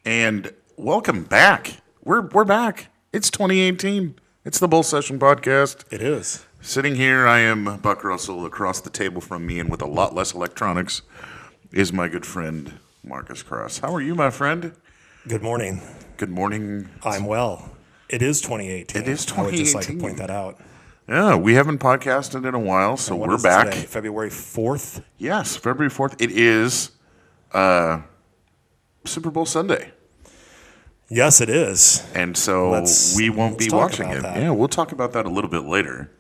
And welcome back. We're back. It's 2018. It's the Bull Session Podcast. It is. Sitting here, I am Buck Russell. Across the table from me, and with a lot less electronics, is my good friend Marcus Cross. How are you, my friend? Good morning. Good morning. I'm well. It is 2018. It is 2018. I would just like to point that out. Yeah, we haven't podcasted in a while, so And what we're is back. Today? February 4th? Yes, February 4th. It is Super Bowl Sunday. Yes, it is. And so we won't be watching it. That. Yeah, we'll talk about that a little bit later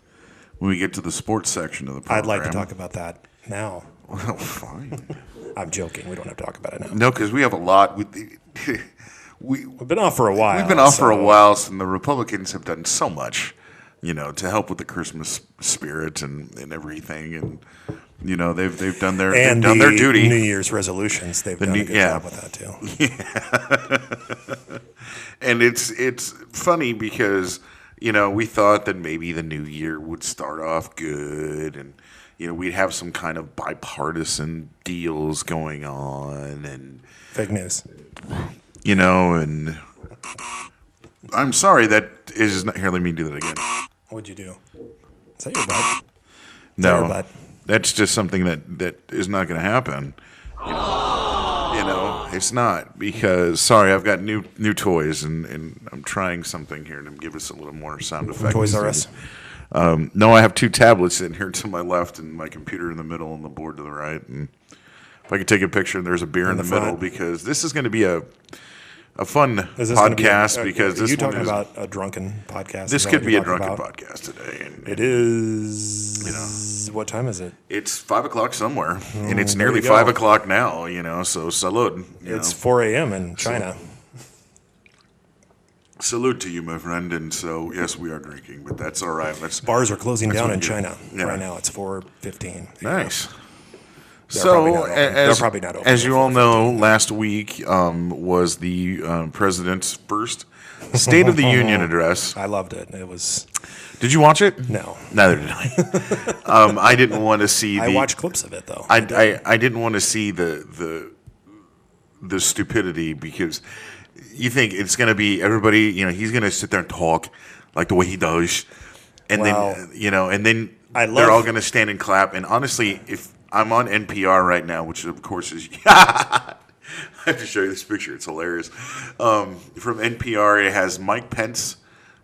when we get to the sports section of the program. I'd like to talk about that now. Well, fine. I'm joking. We don't have to talk about it now. No, because we have a lot. We've been off for a while. We've been off for a while, and the Republicans have done so much, to help with the Christmas spirit and everything. And, they've done their duty. New Year's resolutions, they've done a good job with that, too. Yeah. And it's funny because, we thought that maybe the new year would start off good and, we'd have some kind of bipartisan deals going on and fake news. And I'm sorry that is not here. Let me do that again. What'd you do? Is that your butt? No, your butt? That's just something that is not going to happen. It's not because I've got new toys and I'm trying something here to give us a little more sound effects. Toys R Us. No, I have two tablets in here to my left and my computer in the middle and the board to the right. And if I could take a picture and there's a beer in the middle, because this is going to be a fun podcast. Because are you talking about a drunken podcast? This could be a drunken podcast today. And it is. What time is it? It's 5 o'clock somewhere, and it's nearly 5 o'clock now. So salute. It's 4 a.m. in China. Salute to you, my friend. And so, yes, we are drinking, but that's all right. Bars are closing down in China right now. It's 4:15. Nice. They're probably not open. As you all know, last week was the president's first State of the Union address. I loved it. It was. Did you watch it? No. Neither did I. I didn't want to see. I watched clips of it though. I didn't want to see the stupidity, because you think it's going to be everybody. He's going to sit there and talk like the way he does, and then they're all going to stand and clap. And honestly, if I'm on NPR right now, which of course is I have to show you this picture. It's hilarious. From NPR, it has Mike Pence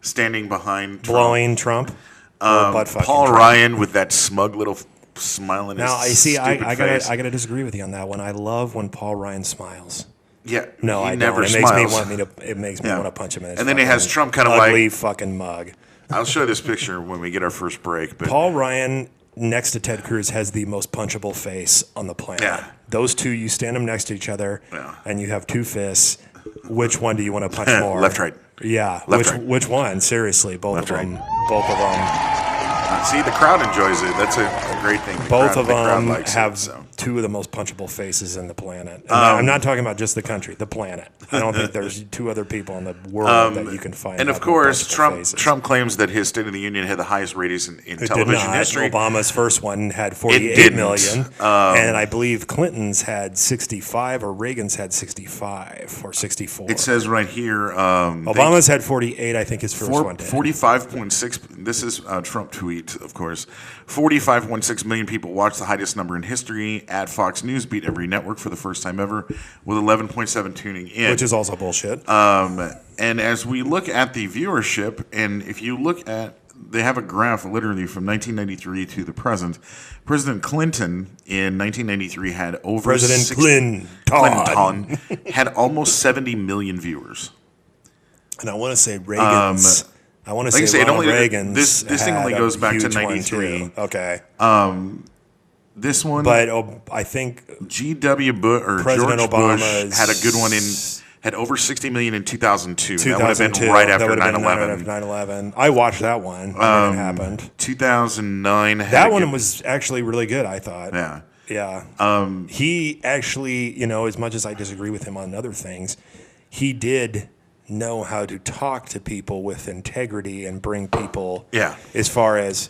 standing behind blowing Trump. Paul Trump. Ryan with that smug little smile in his face. I face. gotta disagree with you on that one. I love when Paul Ryan smiles. Yeah, no, he I never don't. It makes me want to punch him in his and then it has Trump kind of ugly fucking mug. I'll show you this picture when we get our first break. But Paul Ryan next to Ted Cruz has the most punchable face on the planet. Yeah. Those two, you stand them next to each other, and you have two fists. Which one do you want to punch more? Left, right. Yeah. Right. Which one? Seriously, both Left, of them. right. Both of them. See, the crowd enjoys it. That's a great thing. Both of them have two of the most punchable faces in the planet. And I'm not talking about just the country, the planet. I don't think there's two other people in the world that you can find. And of course, Trump claims that his State of the Union had the highest ratings in television history. Obama's first one had 48 million, and I believe Clinton's had 65, or Reagan's had 65 or 64. It says right here. Obama's had 48. I think his first one did. 45.6. This is a Trump tweet, of course. 45.6 million people watched, the highest number in history. At Fox News beat every network for the first time ever, with 11.7 tuning in. Which is also bullshit. And as we look at the viewership, and if you look at, they have a graph literally from 1993 to the present. President Clinton in 1993 had over Clinton had almost 70 million viewers. And I want to say Reagan's. I want to say Ronald Reagan's. This thing only goes back to 93. Okay. This one, but I think G.W. Bush or President George Obama's Bush had a good one had over 60 million in 2002. That would have been right after 9/11. I watched that one when it happened. 2009. That one was actually really good, I thought. Yeah. Yeah. He actually, as much as I disagree with him on other things, he did know how to talk to people with integrity and bring people. Yeah. As far as,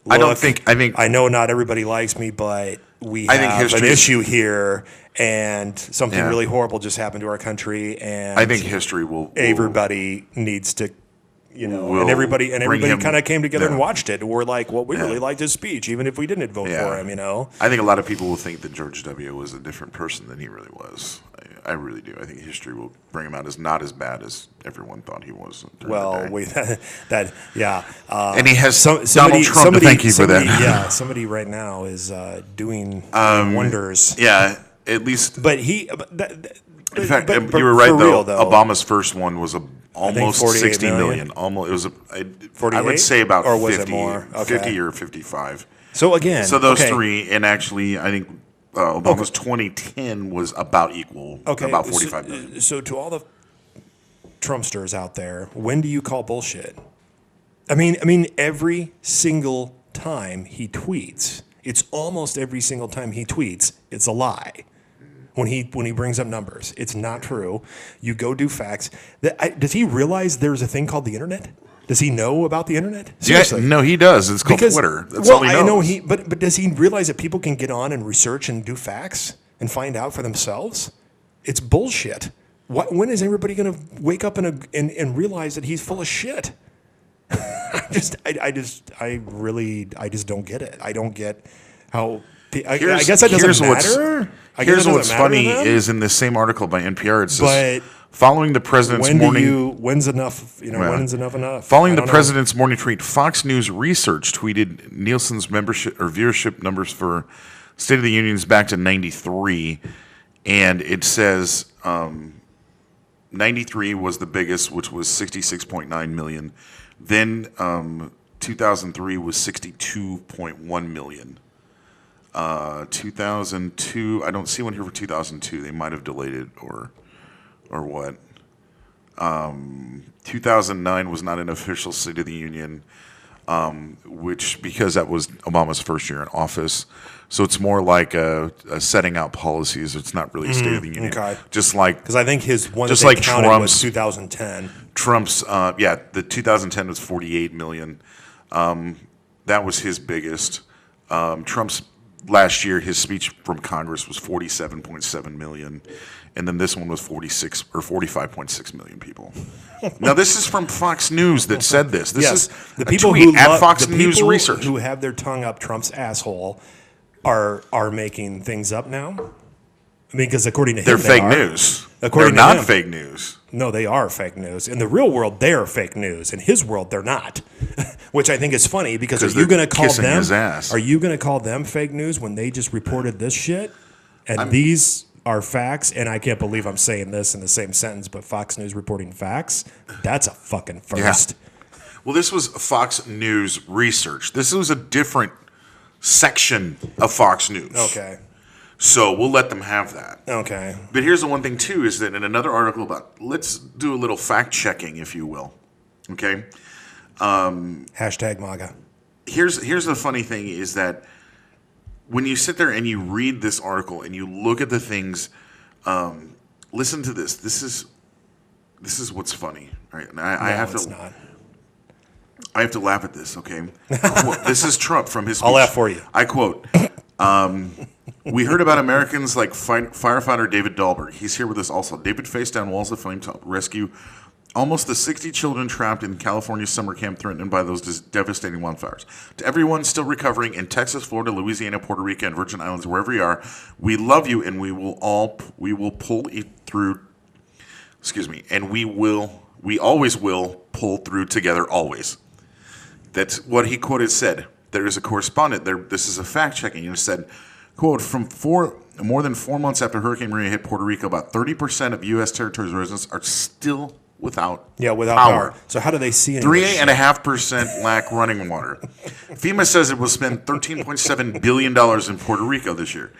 look, I know not everybody likes me, but we have an issue here, and something really horrible just happened to our country, and I think history will everybody needs to, and everybody kind of came together and watched it. And we're like, well, we really liked his speech, even if we didn't vote for him. I think a lot of people will think that George W. was a different person than he really was. I really do. I think history will bring him out as not as bad as everyone thought he was. And he has Donald Trump to thank you for that. Yeah, somebody right now is doing wonders. Yeah, at least. But he. In fact, you were right though. Obama's first one was almost 60 million. Almost, it was I would say about or was 50, it more? Okay. 50 or 55. So again, those three, and actually, I think Obama's 2010 was about equal, about 45 million. So to all the Trumpsters out there, when do you call bullshit? I mean, every single time he tweets, it's almost every single time he tweets, it's a lie. When he brings up numbers, it's not true. You go do facts. Does he realize there's a thing called the internet? Does he know about the internet? Seriously. Yeah, no, he does. It's called Twitter. That's all he knows. I know but does he realize that people can get on and research and do facts and find out for themselves? It's bullshit. When is everybody going to wake up and realize that he's full of shit? I just don't get it. I don't get how. I guess that doesn't matter. Here's what's funny is in this same article by NPR, it says, following the president's when's enough? When's enough? Following the president's morning tweet, Fox News Research tweeted Nielsen's membership or viewership numbers for State of the Union's back to 93, and it says 93 was the biggest, which was 66.9 million. Then 2003 was 62.1 million. 2002, I don't see one here for 2002. They might have delayed it or what. 2009 was not an official State of the Union, because that was Obama's first year in office. So it's more like a setting out policies. It's not really a State of the Union. Okay. Just like because I think his one just that they counted was 2010. Trump's the 2010 was 48 million. That was his biggest. Trump's last year, his speech from Congress was 47.7 million, and then this one was 46 or 45.6 million people. Now, this is from Fox News that said this. This is the people who at Fox News Research who have their tongue up Trump's asshole are making things up now. I mean, because according to him, they're fake news. According they're to not him, fake news. No, they are fake news. In the real world, they're fake news. In his world, they're not. Which I think is funny because are you going to call them? His ass. Are you going to call them fake news when they just reported this shit? And these are facts. And I can't believe I'm saying this in the same sentence, but Fox News reporting facts. That's a fucking first. Yeah. Well, this was Fox News Research. This was a different section of Fox News. Okay. So we'll let them have that. Okay. But here's the one thing, too, is that in another article about, let's do a little fact-checking, if you will. Okay? Hashtag MAGA. Here's the funny thing is that when you sit there and you read this article and you look at the things, listen to this. This is what's funny. Right? And I have to laugh at this, okay? This is Trump from his speech. I'll laugh for you. I quote, we heard about Americans like firefighter David Dahlberg. He's here with us also. David faced down walls of flame to rescue almost the 60 children trapped in California's summer camp threatened by those devastating wildfires. To everyone still recovering in Texas, Florida, Louisiana, Puerto Rico, and Virgin Islands, wherever you are, we love you, and we will pull through. Excuse me, and we always will pull through together, always. That's what he quoted said. There is a correspondent there. This is a fact checking. He said, quote, more than 4 months after Hurricane Maria hit Puerto Rico, about 30% of U.S. territory's residents are still without power. So how do they see it? 3.5% lack running water. FEMA says it will spend $13.7 billion in Puerto Rico this year.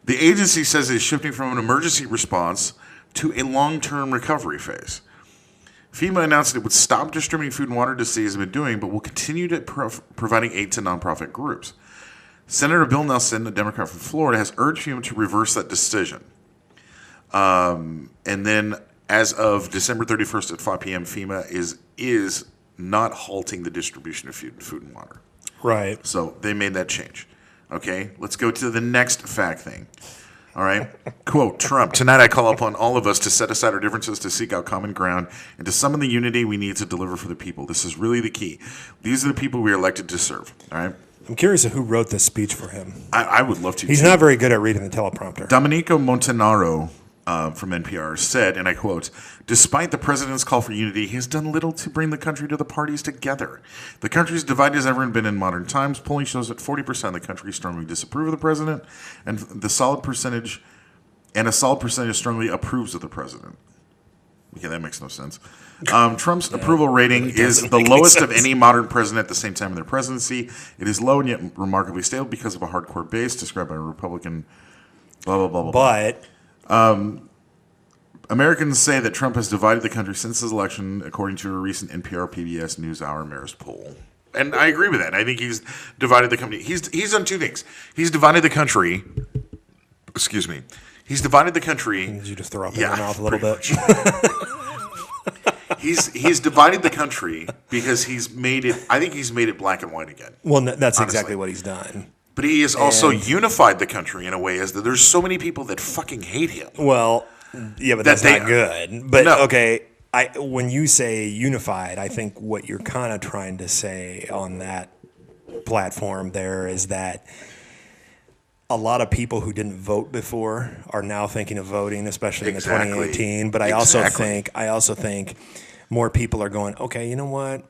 The agency says it's shifting from an emergency response to a long-term recovery phase. FEMA announced it would stop distributing food and water to cities it's been doing, but will continue to providing aid to nonprofit groups. Senator Bill Nelson, a Democrat from Florida, has urged FEMA to reverse that decision. And then, as of December 31st at 5 p.m., FEMA is not halting the distribution of food and water. Right. So they made that change. Okay, let's go to the next fact thing. All right. Quote, Trump, tonight I call upon all of us to set aside our differences, to seek out common ground, and to summon the unity we need to deliver for the people. This is really the key. These are the people we are elected to serve. All right. I'm curious who wrote this speech for him. I would love to. He's not very good at reading the teleprompter. Domenico Montanaro from NPR said, and I quote, despite the president's call for unity, he has done little to bring the country to the parties together. The country is divided as ever been in modern times. Polling shows that 40% of the country strongly disapprove of the president, and a solid percentage strongly approves of the president. Okay, that makes no sense. Trump's approval rating is the lowest of any modern president at the same time in their presidency. It is low and yet remarkably stable because of a hardcore base described by a Republican blah, blah, blah, blah. But Americans say that Trump has divided the country since his election, according to a recent NPR PBS NewsHour Marist poll. And I agree with that. I think he's divided the country. He's done two things. He's divided the country. Excuse me. He's divided the country. Did you just throw up in your mouth a little bit? He's divided the country because he's made it. I think he's made it black and white again. Well, that's exactly what he's done. But he has also unified the country in a way as that there's so many people that fucking hate him. Well, yeah, but that's not good. But okay, when you say unified, I think what you're kind of trying to say on that platform there is that a lot of people who didn't vote before are now thinking of voting, especially in the 2018. But I also think more people are going, okay, you know what?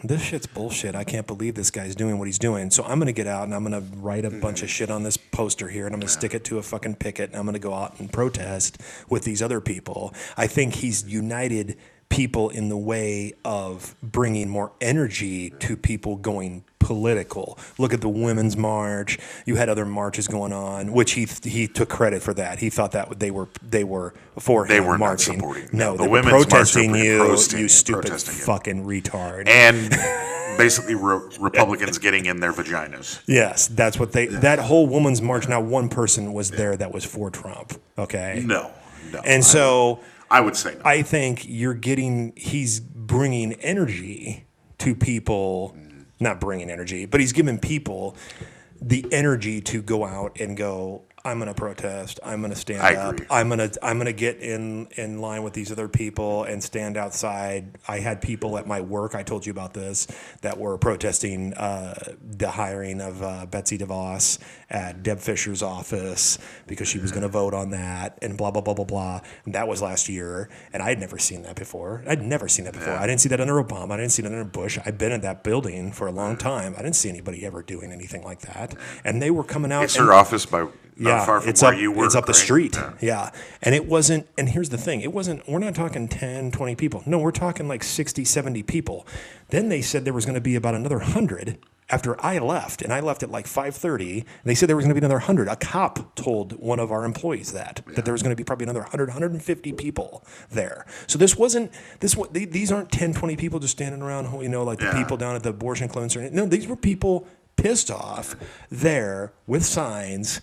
This shit's bullshit. I can't believe this guy's doing what he's doing. So I'm going to get out and I'm going to write a bunch of shit on this poster here and I'm going to stick it to a fucking picket and I'm going to go out and protest with these other people. I think he's united people in the way of bringing more energy to people going political. Look at the women's march. You had other marches going on, which he took credit for that. He thought that they were for him. They were marching. Not supporting. No, the they were women's protesting march you stupid fucking retard. And basically Republicans getting in their vaginas. Yes, that's what that whole women's march. Not one person was there that was for Trump. Okay. No. And so I would say no. I think he's bringing energy to people. Not bringing energy, but he's giving people the energy to go out and go, I'm going to protest. I'm going to stand up. I'm going to get in line with these other people and stand outside. I had people at my work, I told you about this, that were protesting the hiring of Betsy DeVos at Deb Fisher's office because she was going to vote on that and blah, blah, blah, blah, blah. And that was last year. And I had never seen that before. I didn't see that under Obama. I didn't see that under Bush. I've been in that building for a long time. I didn't see anybody ever doing anything like that. And they were coming out. It's her office by... Not far from where you work, it's up the right? street. Yeah. And it wasn't, and here's the thing, we're not talking 10, 20 people. No, we're talking like 60, 70 people. Then they said there was going to be about another 100 after I left, and I left at like 5:30. They said there was going to be another 100. A cop told one of our employees that there was going to be probably another 100, 150 people there. So these aren't 10, 20 people just standing around, like the people down at the abortion clinics. No, these were people pissed off there with signs,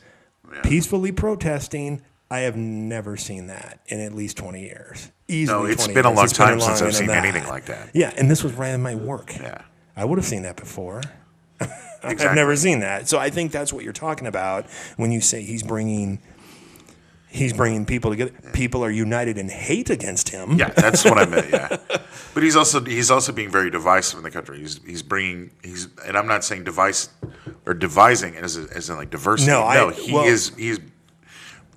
peacefully protesting. I have never seen that in at least 20 years. Easily. No, it's been a long time since I've seen anything like that. Yeah, and this was right in my work. Yeah. I would have seen that before. Exactly. I've never seen that. So I think that's what you're talking about when you say he's bringing people together. People are united in hate against him. Yeah, that's what I meant. Yeah, but he's also being very divisive in the country. And I'm not saying devising as in like diversity. He's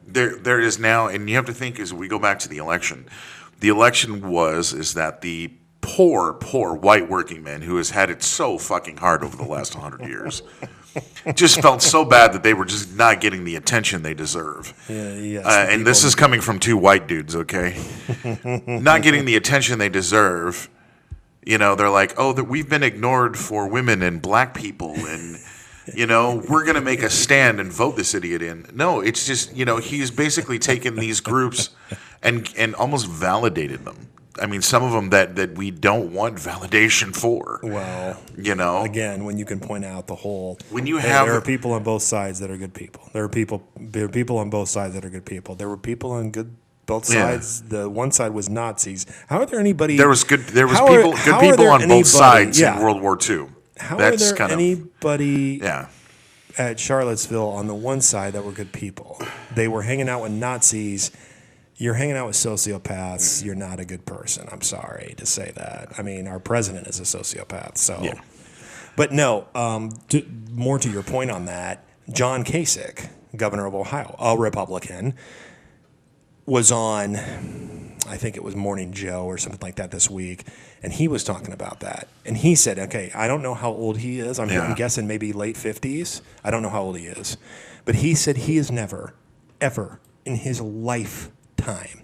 there is now, and you have to think as we go back to the election. The election is that the poor white working man who has had it so fucking hard over the last 100 years. Just felt so bad that they were just not getting the attention they deserve. And this is coming from two white dudes, okay? Not getting the attention they deserve. They're like, we've been ignored for women and black people, and we're going to make a stand and vote this idiot in. No, it's just, he's basically taken these groups and almost validated them. I mean, some of them that we don't want validation for. Well, again, when you can point out there are people on both sides that are good people. There are people on both sides that are good people. There were people on both sides. The one side was Nazis. How are there anybody? There was good people on both sides in World War II. How are there anybody? Yeah. at Charlottesville on the one side that were good people. They were hanging out with Nazis. You're hanging out with sociopaths. You're not a good person. I'm sorry to say that. I mean, our president is a sociopath. So, Yeah. But no, more to your point on that, John Kasich, governor of Ohio, a Republican, was on, I think it was Morning Joe or something like that this week, and he was talking about that. And he said, okay, I don't know how old he is. I'm guessing maybe late 50s. I don't know how old he is. But he said he has never, ever in his lifetime,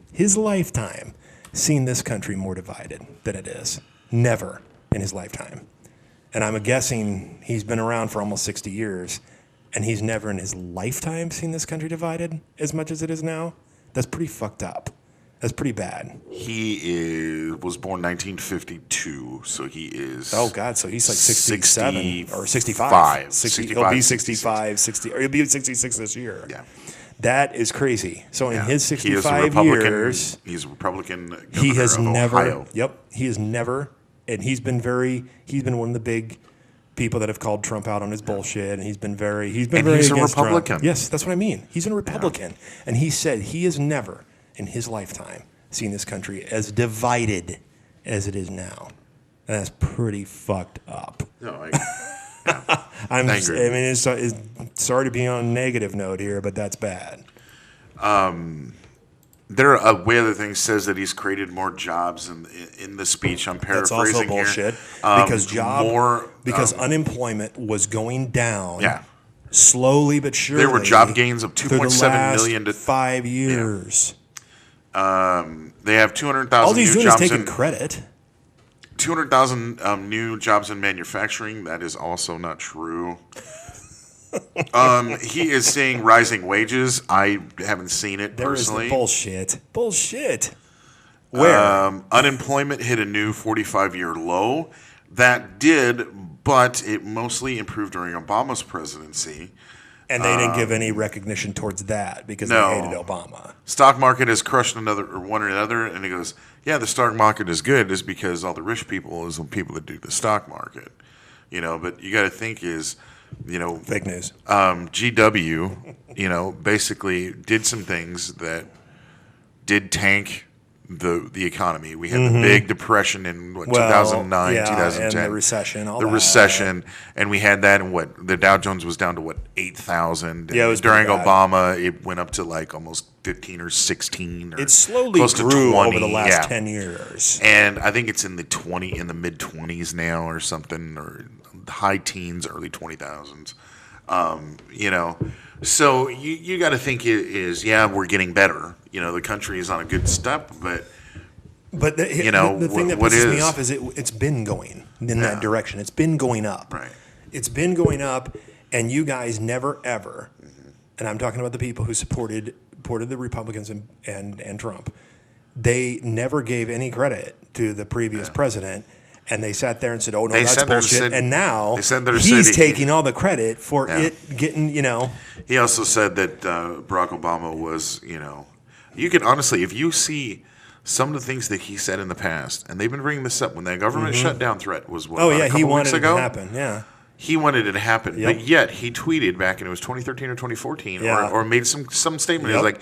seen this country more divided than it is. Never in his lifetime. And I'm guessing he's been around for almost 60 years, and he's never in his lifetime seen this country divided as much as it is now. That's pretty fucked up. That's pretty bad. He was born 1952, so he is. Oh God, so he's like 67 or 65. 65. He'll be 65, 60, or he'll be 66 this year. Yeah. That is crazy. So in his 65 years, he's a Republican governor he has of never. Ohio. Yep, he has never, and he's been one of the big people that have called Trump out on his bullshit, and he's been very he's a against Republican. Trump. Yes, that's what I mean. He's a Republican, and he said he has never in his lifetime seen this country as divided as it is now, and that's pretty fucked up. No, I I agree. mean, it's sorry to be on a negative note here, but that's bad. Way other thing says that he's created more jobs in the speech. I'm That's paraphrasing also bullshit here. because unemployment was going down. Yeah. Slowly but surely. There were job gains of through the 2.7 million to 5 years. They have 200,000 All he's new doing is jobs taking credit. 200,000 new jobs in manufacturing. That is also not true. He is seeing rising wages. I haven't seen it personally. There is bullshit. Where? Unemployment hit a new 45-year low. That did, but it mostly improved during Obama's presidency. And they didn't give any recognition towards that because No. they hated Obama. Stock market has crushed one another, and he goes, yeah, the stock market is good is because all the rich people is the people that do the stock market. But you got to think is, Fake news. GW, basically did some things that did tank the economy. We had the big depression in 2009, 2010. And the recession, all the that. recession, and we had that in the Dow Jones was down to 8,000. Yeah, it was during pretty bad. Obama, it went up to like almost 15 or 16. Or It slowly close to grew 20, over the last yeah. 10 years. And I think it's in the mid 20s now or something, or high teens, early 20,000s. So you got to think we're getting better. The country is on a good step, but the thing that pisses me off is it's been going in that direction. It's been going up. Right. It's been going up, and you guys never ever, and I'm talking about the people who supported the Republicans and Trump, they never gave any credit to the previous president. And they sat there and said, "Oh no, that's bullshit." And now he's taking all the credit for it getting, He also said that Barack Obama was, you can honestly, if you see some of the things that he said in the past, and they've been bringing this up when the government shutdown threat was what, a couple he weeks wanted ago? it to happen. Yeah, he wanted it to happen, Yep. but yet he tweeted back, and it was 2013 or 2014, Yeah. or made some statement. Yep. It was like,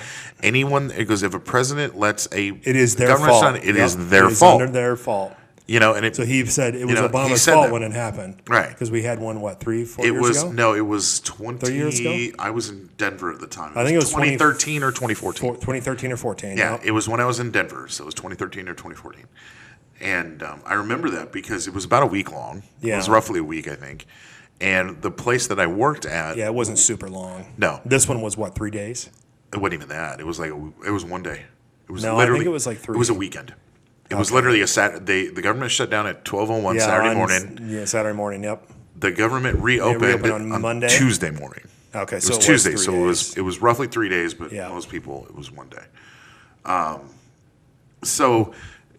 it goes, if a president lets it is their government fault. shut, it is Yep. their It is fault. under their fault. And So he said it was he Obama's said fault that. when it happened. Right. Because we had one, 3-4 It years was ago? no, it was 20. 3 years ago? I was in Denver at the time. I think it was 2013 or 2014. 2013 or 14. Yeah, Yep. it was when I was in Denver, so it was 2013 or 2014. And I remember that because it was about a week long. Yeah. It was roughly a week, I think. And the place that I worked at, Yeah, it wasn't super long. No. This one was 3 days? it wasn't even that. It was like it was one day. It was No, I literally think it was like 3. It was a weekend. It was literally a Saturday. The government shut down at 12:01 Saturday morning. Yeah, Saturday morning. Yep. The government reopened on Monday? Tuesday morning. Okay, It so was Tuesday, 3 so days. it was roughly 3 days, but Yeah. most people it was one day.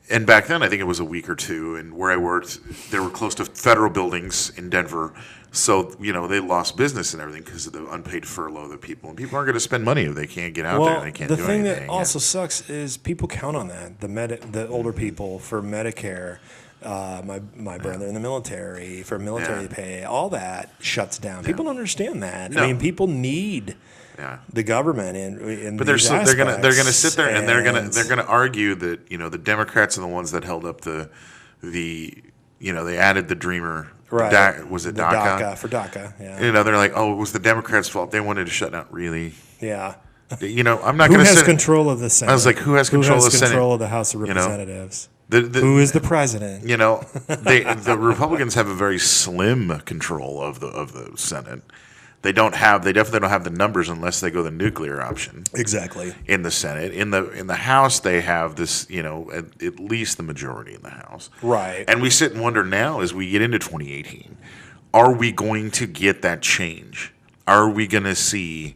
And back then I think it was a week or two. And where I worked, there were close to federal buildings in Denver, so they lost business and everything because of the unpaid furlough of the people. And people aren't going to spend money if they can't get out there and they can't do the anything. thing that also sucks is people count on that. The older people for Medicare. my brother in the military, for military pay, all that shuts down. People don't understand that. No. I mean, people need the government in but these they're gonna sit there and they're gonna argue that the Democrats are the ones that held up the they added the Dreamer. Right. Was it the DACA? For DACA, yeah. They're like, oh, it was the Democrats' fault. They wanted to shut down. Really? Yeah. I'm not Who going to has control of the Senate? I was like, who has control of the Senate? Who has control of the House of Representatives? Who is the president? The Republicans have a very slim control of the Senate. They definitely don't have the numbers unless they go the nuclear option. Exactly. In the Senate, in the House, they have this, at least the majority in the House. Right. And we sit and wonder now, as we get into 2018, are we going to get that change? Are we going to see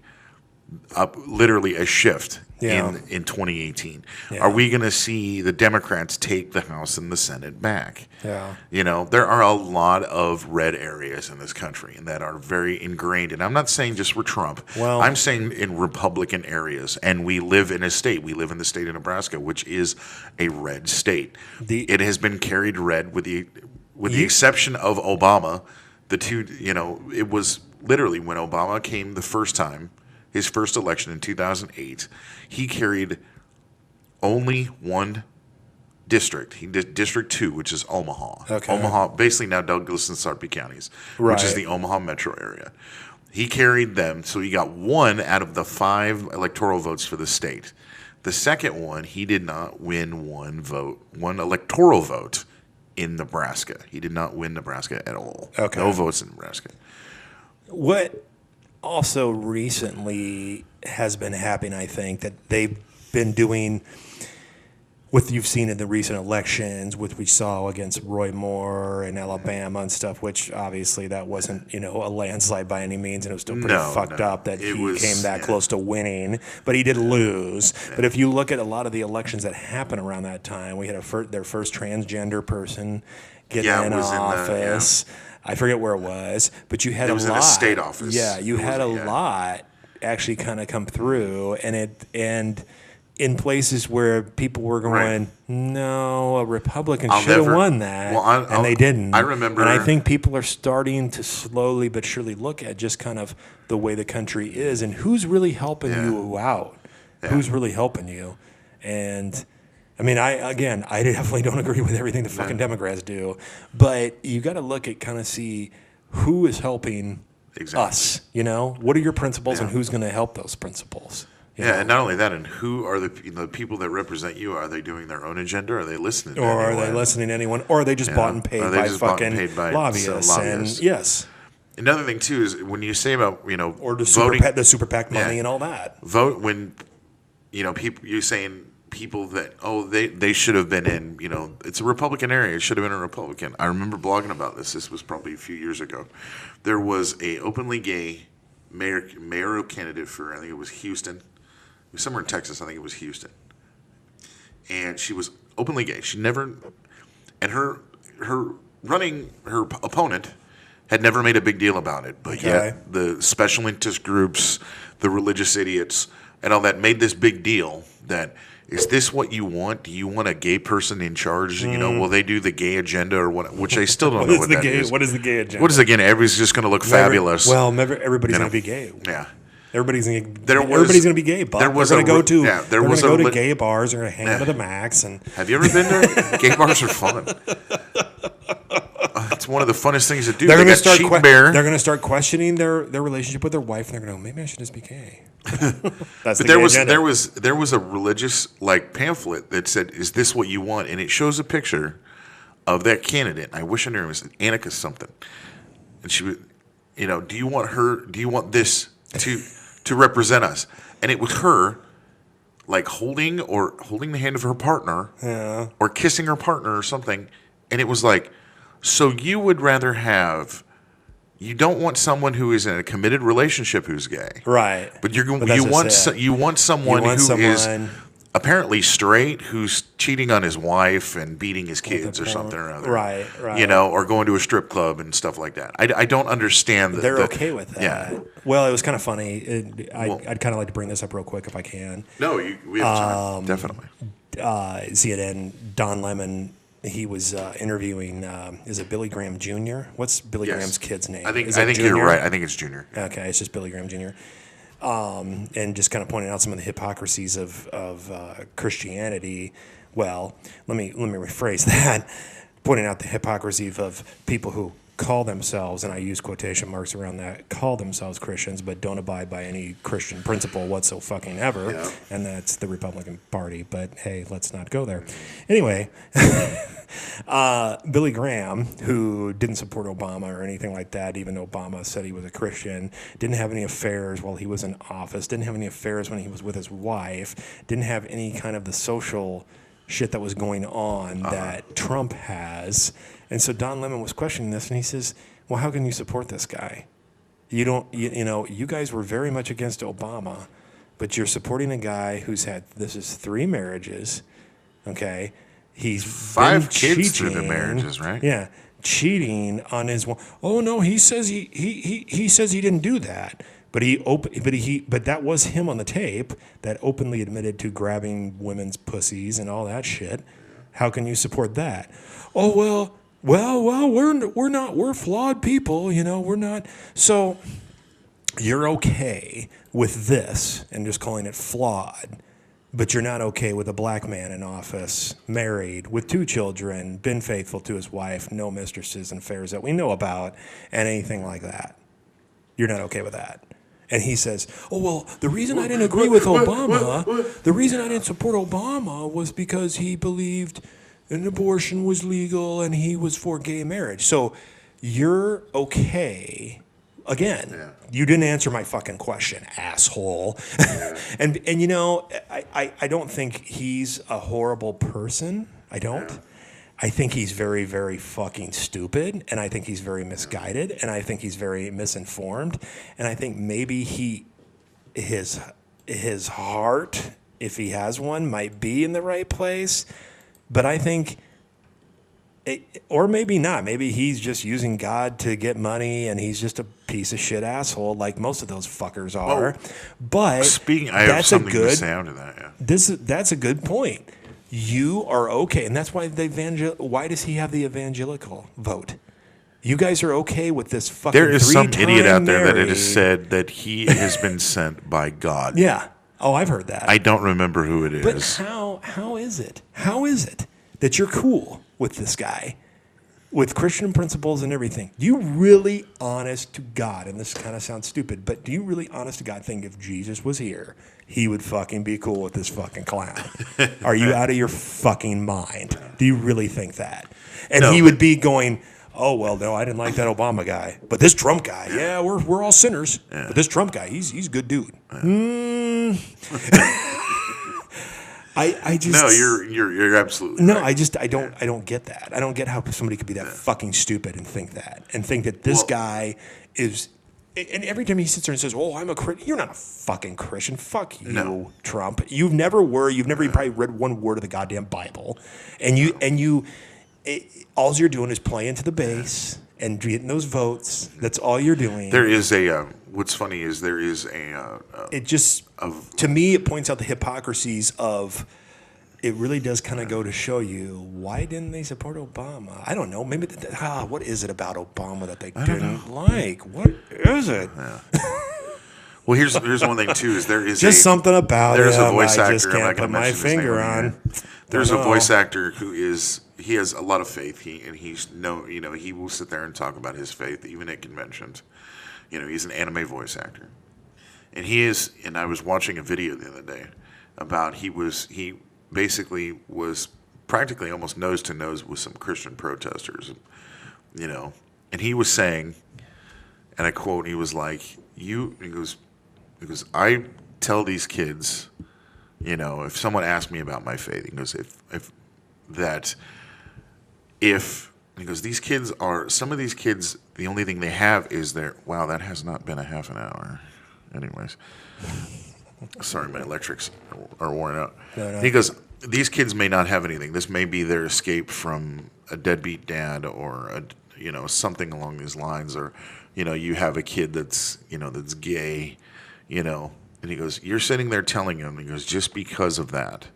literally a shift in 2018? Yeah. Are we going to see the Democrats take the House and the Senate back? Yeah. There are a lot of red areas in this country and that are very ingrained. And I'm not saying just for Trump. Well, I'm saying in Republican areas. And we live in a state. We live in the state of Nebraska, which is a red state. It has been carried red with the exception of Obama. The two, it was literally when Obama came the first time, his first election in 2008, he carried only one district. He did District 2, which is Omaha. Okay. Omaha, basically now Douglas and Sarpy counties, which is the Omaha metro area. He carried them, so he got 1 out of the 5 electoral votes for the state. The second one, he did not win one electoral vote in Nebraska. He did not win Nebraska at all. Okay. No votes in Nebraska. What also recently has been happening, I think, that they've been doing what you've seen in the recent elections, which we saw against Roy Moore in Alabama and stuff, which obviously that wasn't, a landslide by any means, and it was still pretty fucked up that he came that close to winning, but he did lose. Yeah. But if you look at a lot of the elections that happened around that time, we had their first transgender person get in office. I forget where it was, but you had a lot. It was in a state office. Yeah, you had a lot actually kind of come through, and in places where people were going, no, a Republican should have won that, and they didn't. I remember. And I think people are starting to slowly but surely look at just kind of the way the country is and who's really helping you out, who's really helping you. And I mean, I definitely don't agree with everything the fucking Democrats do, but you got to look at kind of see who is helping us. What are your principles and who's going to help those principles? And not only that, and who are the people that represent you? Are they doing their own agenda? Are they listening to anyone? Or are they listening to anyone? Or are they just bought and paid by fucking lobbyists? And yes. Another thing, too, is when you say about, or the voting, the super PAC money and all that. Vote when, people, you're saying people that, they should have been in, it's a Republican area. It should have been a Republican. I remember blogging about this. This was probably a few years ago. There was a openly gay mayoral candidate for, I think it was Houston. It was somewhere in Texas. I think it was Houston. And she was openly gay. She never, and her opponent had never made a big deal about it. But yet the special interest groups, the religious idiots, and all that made this big deal that, is this what you want? Do you want a gay person in charge? Will they do the gay agenda or what? Which I still don't know what that is. What is the gay agenda? What is again? Everybody's just going to look fabulous. Everybody's going to be gay. Yeah. Everybody's going to be gay, but they're going to go to gay bars. They're going to hang out at the Max. And have you ever been there? Gay bars are fun. It's one of the funnest things to do. They're going to start questioning their relationship with their wife, and they're going to go, maybe I should just be gay. But there was a religious pamphlet that said, "Is this what you want?" And it shows a picture of that candidate. I wish I knew her. It was Annika something, and she would, do you want her? Do you want this to represent us? And it was her, holding the hand of her partner, or kissing her partner or something, and it was like, so you would rather have. You don't want someone who is in a committed relationship who's gay, right? But you want someone who is apparently straight, who's cheating on his wife and beating his kids or something or other, right? Or going to a strip club and stuff like that. I don't understand. They're okay with that. Yeah. Well, it was kind of funny. I'd kind of like to bring this up real quick if I can. No, we have time, definitely. CNN, Don Lemon he was interviewing, is it Billy Graham Jr.? What's Billy Graham's kid's name? I think you're right. I think it's Junior. Okay, it's just Billy Graham Jr. And just kind of pointing out some of the hypocrisies of Christianity. Well, let me rephrase that. Pointing out the hypocrisy of people who call themselves, and I use quotation marks around that, call themselves Christians but don't abide by any Christian principle whatsoever, and that's the Republican Party. But hey, let's not go there. Anyway, Billy Graham, who didn't support Obama or anything like that, even though Obama said he was a Christian, didn't have any affairs while he was in office, didn't have any affairs when he was with his wife, didn't have any kind of the social shit that was going on that Trump has. And so Don Lemon was questioning this, and he says, well, how can you support this guy? You don't, you guys were very much against Obama, but you're supporting a guy who's had, this is 3 marriages, okay? He's 5 kids cheating, through the marriages, right? Yeah, cheating on his wife. Oh no, he says he says he didn't do that, but but that was him on the tape that openly admitted to grabbing women's pussies and all that shit. How can you support that? Oh well, we're flawed people, we're not. So you're okay with this and just calling it flawed, but you're not okay with a black man in office, married, with 2 children, been faithful to his wife, no mistresses and affairs that we know about, and anything like that. You're not okay with that. And he says, oh, well, the reason I didn't agree with Obama, the reason I didn't support Obama was because he believed an abortion was legal and he was for gay marriage. So you're okay. Again, you didn't answer my fucking question, asshole. and I don't think he's a horrible person. I don't. Yeah. I think he's very, very fucking stupid, and I think he's very misguided, and I think he's very misinformed, and I think maybe his heart, if he has one, might be in the right place, but I think, or maybe not. Maybe he's just using God to get money, and he's just a piece of shit asshole, like most of those fuckers are. But I have something to say after that. Yeah. That's a good point. You are okay, and that's why why does he have the evangelical vote? You guys are okay with this fucking There is some idiot out there married. that it is said that he has been sent by God. Yeah. Oh, I've heard that. I don't remember who it is. But how is it? How is it that you're cool with this guy, with Christian principles and everything? Do you really, honest to God, and this kind of sounds stupid, but do you really, honest to God, think if Jesus was here, he would fucking be cool with this fucking clown? Are you out of your fucking mind? Do you really think that? And he would be going, oh, well, no, I didn't like that Obama guy. But this Trump guy, we're all sinners. Yeah. But this Trump guy, he's a good dude. Yeah. I just no, you're absolutely no. right. I don't get that. I don't get how somebody could be that fucking stupid and think that this guy is. And every time he sits there and says, "Oh, I'm a Christian," you're not a fucking Christian. Fuck you, Trump. You've never were. You've never even probably read one word of the goddamn Bible, all you're doing is playing to the base and getting those votes. That's all you're doing. There is what's funny is there is it just to me it points out the hypocrisies of. It really does kind of go to show you why didn't they support Obama? I don't know. Maybe what is it about Obama that they didn't like? What is it? Yeah. Well, here's one thing too. Is there is just something about there's him. a voice actor. I just can't put my finger on. There's a voice actor who he has a lot of faith. He will sit there and talk about his faith even at conventions. He's an anime voice actor, and And I was watching a video the other day about he basically was practically almost nose to nose with some Christian protesters, and he was saying, and I quote, he was like, he goes, I tell these kids, if someone asks me about my faith, he goes, some of these kids, the only thing they have is wow, that has not been a half an hour. Anyways. Sorry, my electrics are worn out. No. He goes, these kids may not have anything. This may be their escape from a deadbeat dad or something along these lines, or you have a kid that's that's gay, and he goes, you're sitting there telling him, he goes, just because of that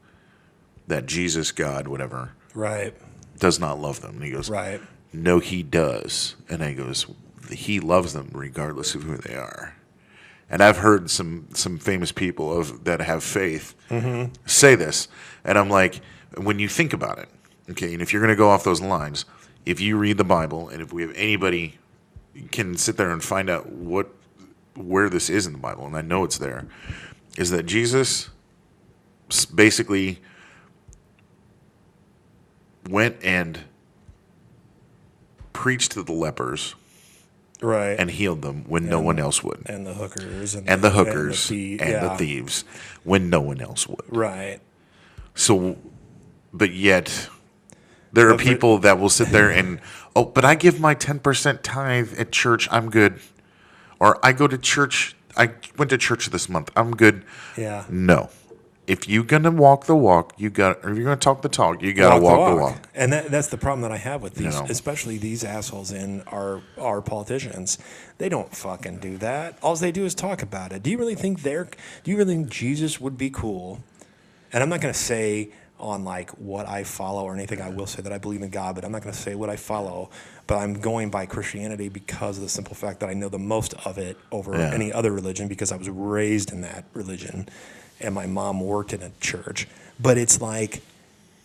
Jesus, God, whatever, right, does not love them. And he goes, Right. no, he does. And he goes, he loves them regardless of who they are. And I've heard some famous people that have faith say this. And I'm like, when you think about it, okay, and if you're going to go off those lines, if you read the Bible, and if we have anybody can sit there and find out where this is in the Bible, and I know it's there, is that Jesus basically went and preached to the lepers, right, and healed them when no one else would, and the hookers, and the thieves when no one else would. Right. So, but yet there are people that will sit there and, but I give my 10% tithe at church, I'm good. Or I go to church, I went to church this month, I'm good. Yeah. No. If you're going to walk the walk, or if you're going to talk the talk, you got to walk the walk. And that's the problem that I have with these, especially these assholes in our politicians. They don't fucking do that. All they do is talk about it. Do you really think Jesus would be cool? And I'm not going to say on like what I follow or anything. I will say that I believe in God, but I'm not going to say what I follow. But I'm going by Christianity because of the simple fact that I know the most of it over any other religion because I was raised in that religion and my mom worked in a church. But it's like,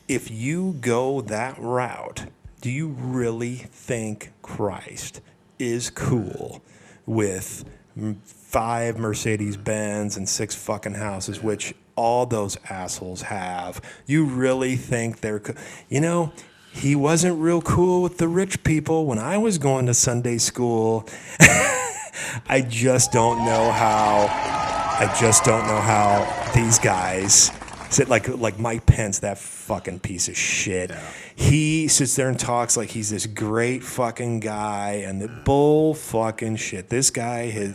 if you go that route, do you really think Christ is cool with 5 Mercedes-Benz and 6 fucking houses, which all those assholes have? You really think they're he wasn't real cool with the rich people when I was going to Sunday school. I just don't know how these guys sit like Mike Pence, that fucking piece of shit. Yeah. He sits there and talks like he's this great fucking guy and the bull fucking shit. This guy,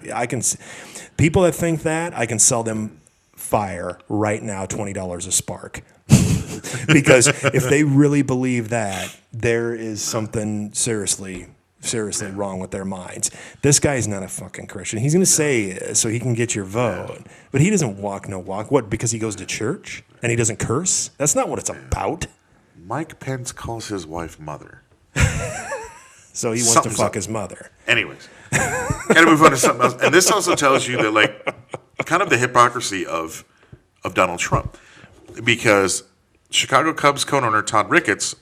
people that think that, I can sell them fire right now, $20 a spark. Because if they really believe that, there is something seriously wrong with their minds. This guy's not a fucking Christian. He's going to say so he can get your vote, but he doesn't walk no walk. What, because he goes to church and he doesn't curse? That's not what it's about. Mike Pence calls his wife mother. So he wants to fuck his mother. Anyways, gotta move on to something else. And this also tells you that, like, kind of the hypocrisy of Donald Trump. Because Chicago Cubs co-owner Todd Ricketts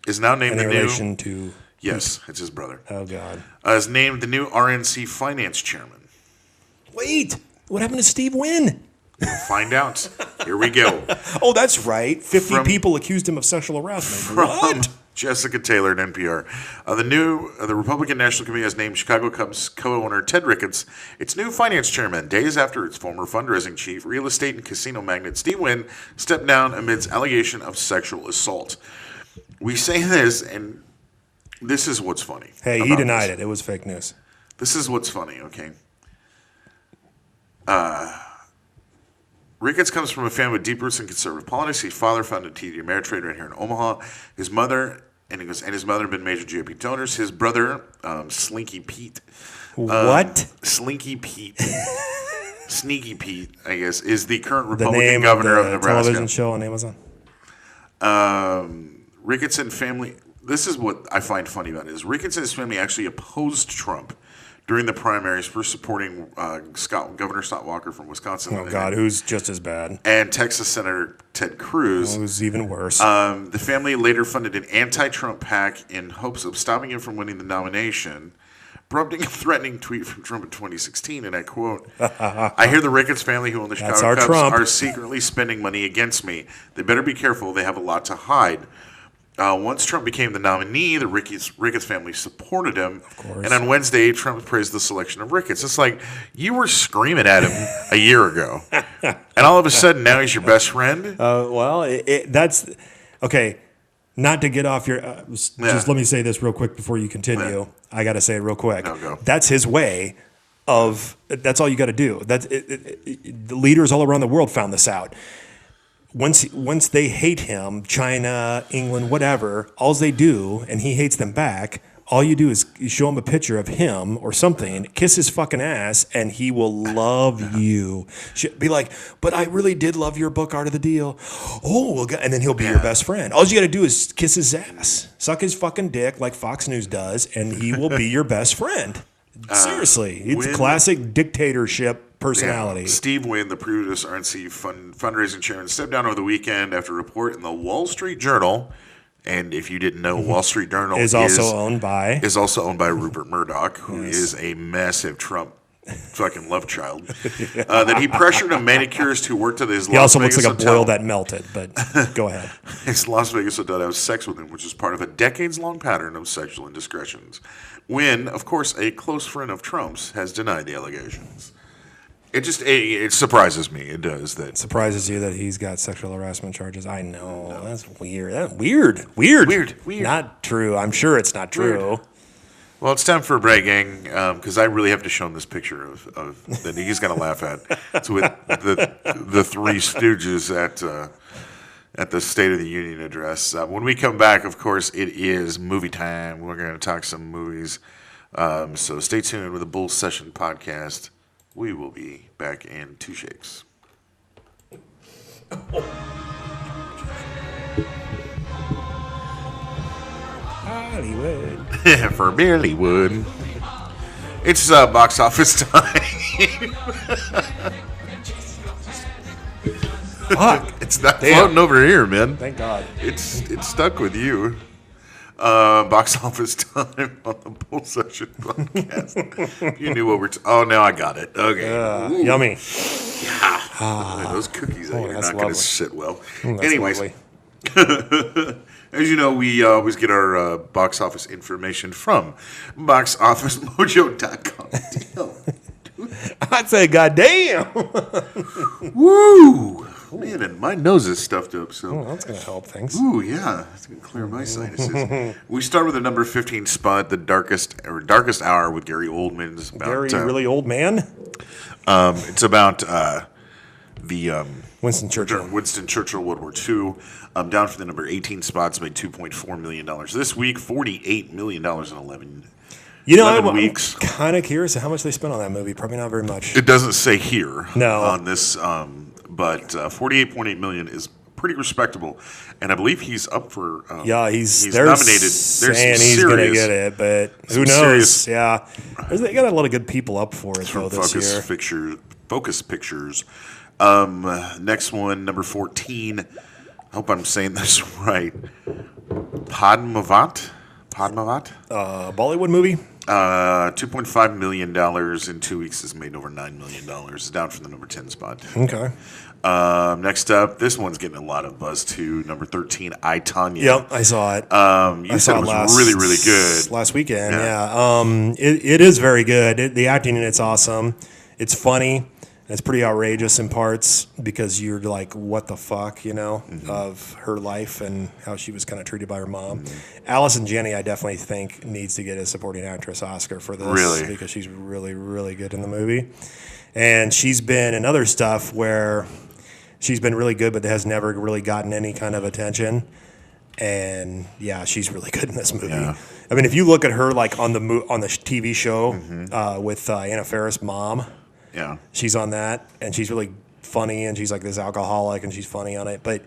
is now named in relation to... Yes, it's his brother. Oh, God. Is named the new RNC finance chairman. Wait, what happened to Steve Wynn? We'll find out. Here we go. Oh, that's right. 50 people accused him of sexual harassment. What? Jessica Taylor at NPR. The Republican National Committee has named Chicago Cubs co-owner Ted Ricketts its new finance chairman, days after its former fundraising chief, real estate and casino magnate Steve Wynn stepped down amidst allegation of sexual assault. We say this, and this is what's funny. Hey, he denied it. It was fake news. This is what's funny, okay? Ricketts comes from a family with deep roots in conservative politics. His father founded TD Ameritrade right here in Omaha. His mother and his mother have been major GOP donors. His brother, Slinky Pete. What? Slinky Pete. Sneaky Pete, I guess, is the current Republican governor of Nebraska. Television show on Amazon. Ricketts and family. This is what I find funny about it, is Ricketts and his family actually opposed Trump during the primaries for supporting Governor Scott Walker from Wisconsin. Oh, God, who's just as bad. And Texas Senator Ted Cruz. Who's even worse. The family later funded an anti-Trump PAC in hopes of stopping him from winning the nomination, prompting a threatening tweet from Trump in 2016, and I quote, "I hear the Ricketts family who own the Chicago Cubs are secretly spending money against me. They better be careful. They have a lot to hide." Once Trump became the nominee, the Ricketts family supported him. Of course. And on Wednesday, Trump praised the selection of Ricketts. It's like, you were screaming at him a year ago. And all of a sudden, now he's your best friend? That's... Okay, not to get off your... just let me say this real quick before you continue. Yeah. I got to say it real quick. No, go. That's his way of... That's all you got to do. The leaders all around the world found this out. Once they hate him, China, England, whatever, all they do, and he hates them back, All you do is you show him a picture of him or something, kiss his fucking ass, and he will love you. Be like, but I really did love your book, Art of the Deal. Oh, well, and then he'll be your best friend. All you got to do is kiss his ass, suck his fucking dick like Fox News does, and he will be your best friend. Seriously, it's classic dictatorship personality. Yeah. Steve Wynn, the Produce RNC fundraising chairman, stepped down over the weekend after a report in the Wall Street Journal. And if you didn't know, Wall Street Journal is also owned by Rupert Murdoch, who is a massive Trump fucking love child. That he pressured a manicurist who worked at his Las Vegas hotel. He also looks like a boil that melted, but go ahead. His Las Vegas hotel to have sex with him, which is part of a decades-long pattern of sexual indiscretions. When, of course, a close friend of Trump's has denied the allegations. It surprises me. It does that. It surprises you that he's got sexual harassment charges. I know. No. That's weird. Weird. Not true. I'm sure it's not true. Weird. Well, it's time for a break, gang, because I really have to show him this picture of that he's going to laugh at. It's with the Three Stooges at the State of the Union address. When we come back, of course, it is movie time. We're going to talk some movies. So stay tuned with the Bull Session podcast. We will be back in 2 shakes. Hollywood. For Bollywood. It's box office time. Fuck. It's not floating over here, man. Thank God. It's stuck with you. Box office time on the Bull Session podcast. You knew what we're oh, now I got it. Okay. Yummy. Yeah. Those cookies are not going to sit well. Anyways, as you know, we always get our box office information from boxofficemojo.com. I'd say, goddamn. Woo! Man, and my nose is stuffed up, so that's going to help things. Ooh, yeah, it's going to clear my sinuses. We start with the number 15 spot, the darkest hour with Gary Oldman. It's about, really old man. It's about Winston Churchill. World War II. Down for the number 18 spots, made $2.4 million this week. $48 million in 11 weeks. I'm kind of curious of how much they spent on that movie. Probably not very much. It doesn't say here. No. On this. But $48.8 million is pretty respectable, and I believe he's up for. He's nominated. Saying he's going to get it, but who knows? They got a lot of good people up for it though this year. Focus Pictures. Next one, number 14. I hope I'm saying this right. Padmavat. Bollywood movie. $2.5 million in 2 weeks has made over $9 million. It's down from the number 10 spot. Okay. Next up, this one's getting a lot of buzz too. Number 13, I, Tonya. Yep, I saw it. You said it was really, really good. Last weekend, yeah. It is very good. The acting in it's awesome. It's funny. It's pretty outrageous in parts because you're like, what the fuck, of her life and how she was kind of treated by her mom. Allison Janney, I definitely think, needs to get a supporting actress Oscar for this. Really? Because she's really, really good in the movie. And she's been in other stuff where she's been really good but has never really gotten any kind of attention. And, she's really good in this movie. Yeah. I mean, if you look at her like on the TV show with Anna Faris' mom, she's on that, and she's really funny, and she's like this alcoholic, and she's funny on it. But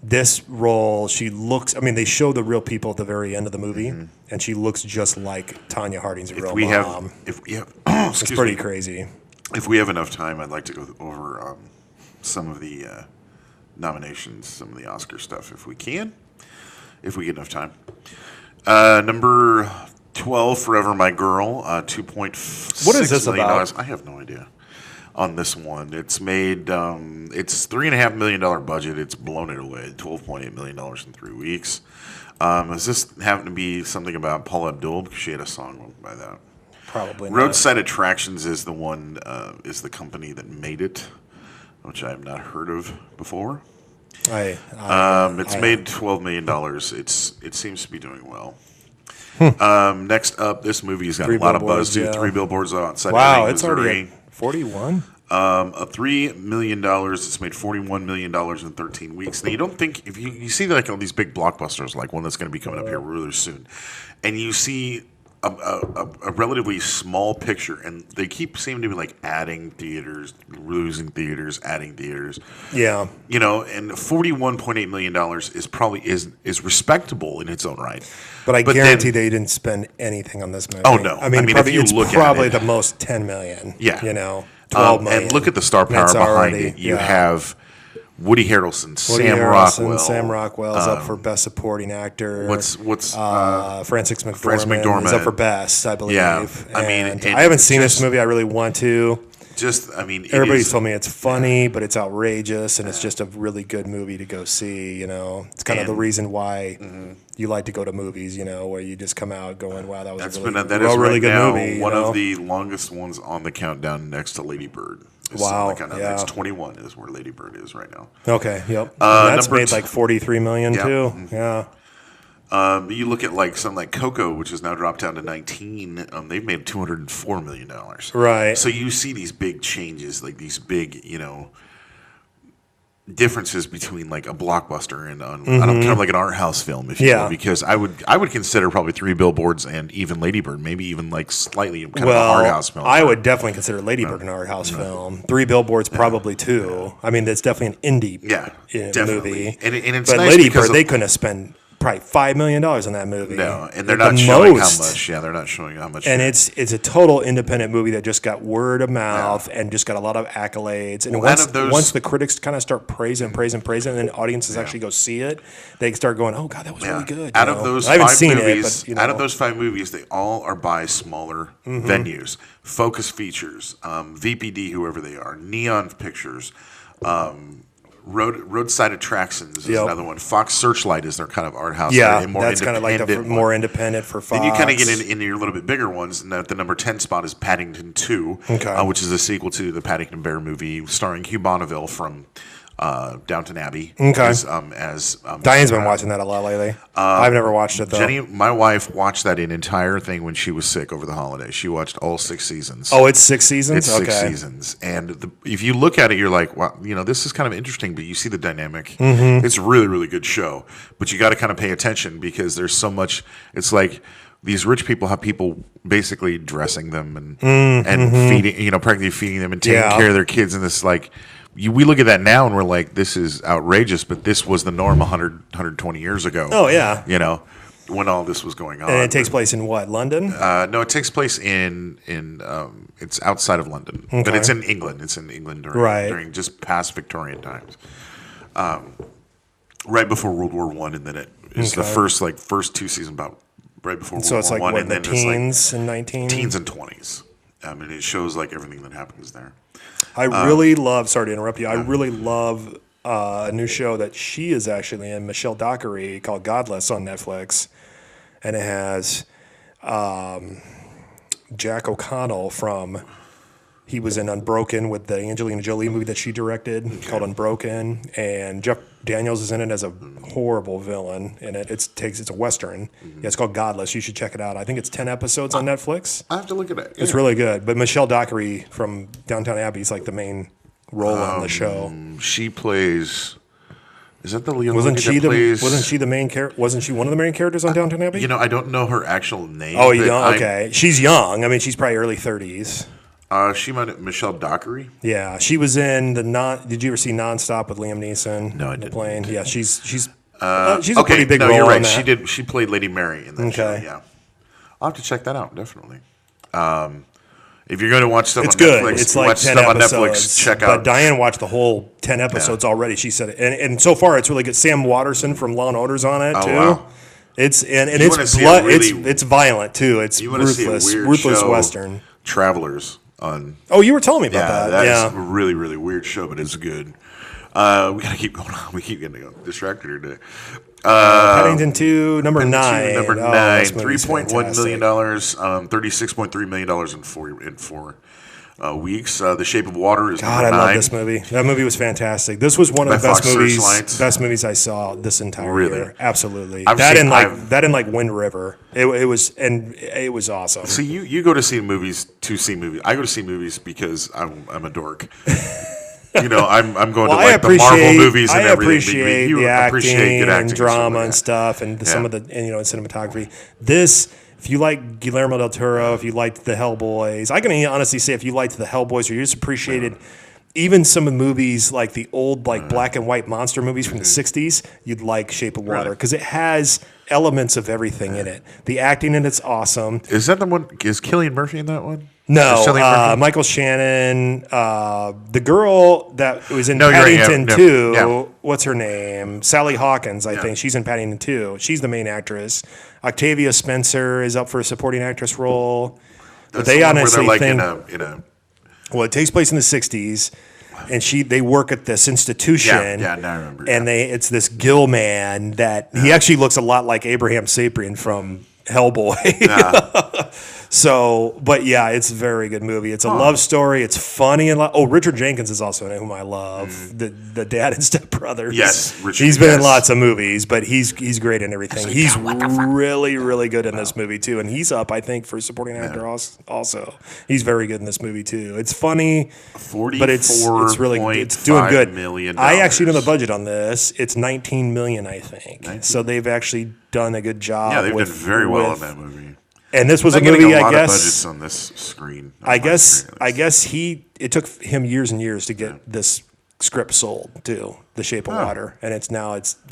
this role, they show the real people at the very end of the movie, and she looks just like Tonya Harding's real mom. It's pretty crazy. If we have enough time, I'd like to go over some of the nominations, some of the Oscar stuff, if we can, if we get enough time. Number 12, Forever My Girl, $2.6 What is this about? I have no idea. On this one, it's made it's $3.5 million budget. It's blown it away. $12.8 million in 3 weeks. Does this happen to be something about Paula Abdul? Because she had a song by that. Probably not. Roadside Attractions is the one is the company that made it, which I have not heard of before. It's made $12 million. It seems to be doing well. Next up, this movie's got a lot of buzz too. 3 billboards outside. Wow, it's already 41. $3 million. It's made $41 million in 13 weeks. Now, you don't think if you see like all these big blockbusters, like one that's going to be coming up here really soon, and you see a relatively small picture, and they keep seeming to be like adding theaters, losing theaters, adding theaters. Yeah. You know, and $41.8 million is probably is respectable in its own right. But I guarantee they didn't spend anything on this movie. Oh no! I mean if you it's look probably at it, the most $10 million. Yeah. You know, $12 million. And look at the star power That's behind already, it. You have Woody Harrelson, Sam Rockwell's up for Best Supporting Actor. What's Frances McDormand, McDormand is up for Best, I believe. Yeah, I mean, I haven't seen this movie. I really want to. Everybody's told me it's funny, but it's outrageous, and it's just a really good movie to go see. You know, it's kind of the reason why you like to go to movies. You know, where you just come out going, "Wow, that was really good movie." One of the longest ones on the countdown, next to Lady Bird. Wow, Next 21 is where Lady Bird is right now. Okay, yep. That's made like $43 million too. Yeah. You look at like something like Coco, which has now dropped down to 19. They've made $204 million. Right. So you see these big changes, like these big, differences between like a blockbuster and kind of like an art house film, if you will. Because I would consider probably Three Billboards and even Lady Bird, maybe even like slightly kind of an art house film. I would definitely consider Lady Bird an art house film. Three Billboards probably too. I mean, that's definitely an indie movie. And it's but nice Lady Bird, they couldn't have spent probably $5 million on that movie. No, and they're not showing how much. Yeah, they're not showing how much. And it's a total independent movie that just got word of mouth and just got a lot of accolades. And once the critics kind of start praising, and then audiences actually go see it, they start going, "Oh God, that was really good." Out of those five movies, they all are by smaller venues, Focus Features, VPD, whoever they are, Neon Pictures. Roadside Attractions is another one. Fox Searchlight is their kind of art house. Yeah, that's kind of like the more independent for Fox. Then you kind of get into your little bit bigger ones. And the number 10 spot is Paddington 2, which is a sequel to the Paddington Bear movie starring Hugh Bonneville from Downton Abbey. Okay. Diane's been Sarah. watching that a lot lately. I've never watched it though. Jenny, my wife, watched that entire thing when she was sick over the holidays. She watched all 6 seasons. Oh, it's 6 seasons? It's 6 seasons. And if you look at it, you're like, wow, this is kind of interesting, but you see the dynamic. It's a really, really good show. But you got to kind of pay attention because there's so much. It's like these rich people have people basically dressing them and feeding, practically feeding them and taking care of their kids. And this like, we look at that now and we're like, this is outrageous, but this was the norm 120 years ago. Oh, yeah. When all this was going on. And it takes place in what, London? No, it takes place in it's outside of London. Okay. But it's in England. It's in England during just past Victorian times. Right before World War I, and then it is the first 2 seasons about right before World War I. So it's like and then teens and 19? Teens and 20s. And it shows like everything that happens there. I really love, sorry to interrupt you, I really love a new show that she is actually in, Michelle Dockery, called Godless on Netflix. And it has Jack O'Connell he was in Unbroken with the Angelina Jolie movie that she directed called Unbroken. And Jeff Daniels is in it as a horrible villain. And it's a Western. Yeah, it's called Godless. You should check it out. I think it's 10 episodes on Netflix. I have to look at it. Yeah. It's really good. But Michelle Dockery from Downton Abbey is like the main role on the show. She plays. Is that the Leon? Wasn't she the main character? Wasn't she one of the main characters on Downton Abbey? I don't know her actual name. Oh, you don't? Okay. She's young. I mean, she's probably early 30s. She might have Michelle Dockery. Yeah, she was in Did you ever see Nonstop with Liam Neeson? No, I didn't. Plane. Yeah, she's a pretty big role. You're right. In that. She played Lady Mary in that show. Yeah, I'll have to check that out definitely. If you're going to watch stuff on Netflix, it's like 10 episodes. On Netflix, check out. But Diane watched the whole 10 episodes already. She said it, and so far it's really good. Sam Waterston from Law and Order's on it too. Wow. It's blood. It's violent too. It's ruthless Western. Travelers on. Oh, you were telling me about that. That's a really, really weird show, but it's good. We gotta keep going on. We keep getting distracted today. Paddington 2, number 9. Number 9, $3.1 million, $36.3 million in 4 weeks. The Shape of Water is God, number 9. I love this movie. That movie was fantastic. This was one of the best movies I saw this entire year. Absolutely. That and Wind River. It was awesome. See, you go to see movies to see movies. I go to see movies because I'm a dork. I'm going to like the Marvel movies and everything. I appreciate the acting and drama and stuff, and some of the cinematography. This If you like Guillermo del Toro, if you liked the Hellboys, I can honestly say if you liked the Hellboys or you just appreciated even some of the movies like the old black and white monster movies from the 60s, you'd like Shape of Water because it has elements of everything in it. The acting in it's awesome. Is that the one? Is Cillian Murphy in that one? No, Michael Shannon, the girl that was in Paddington 2, what's her name? Sally Hawkins, I think. She's in Paddington 2. She's the main actress. Octavia Spencer is up for a supporting actress role. But they honestly think... Well, it takes place in the 60s, and they work at this institution. Yeah, now I remember. And it's this Gill man that... He actually looks a lot like Abraham Sapien from Hellboy. So, but yeah, it's a very good movie. It's a love story. It's funny and Richard Jenkins is also in it, whom I love. The dad and Step Brothers. Yes, Richard. He's been in lots of movies, but he's great in everything. He's really, really good in this movie too, and he's up, I think, for supporting actor also. He's very good in this movie too. It's funny, but it's doing good. $million. I actually know the budget on this. It's $19 million, I think. 19? So they've actually done a good job. Yeah, they've done very well in that movie. And this was a movie, I guess. Budgets on this screen. I guess it took him years and years to get this script sold too, The Shape of Water, and it's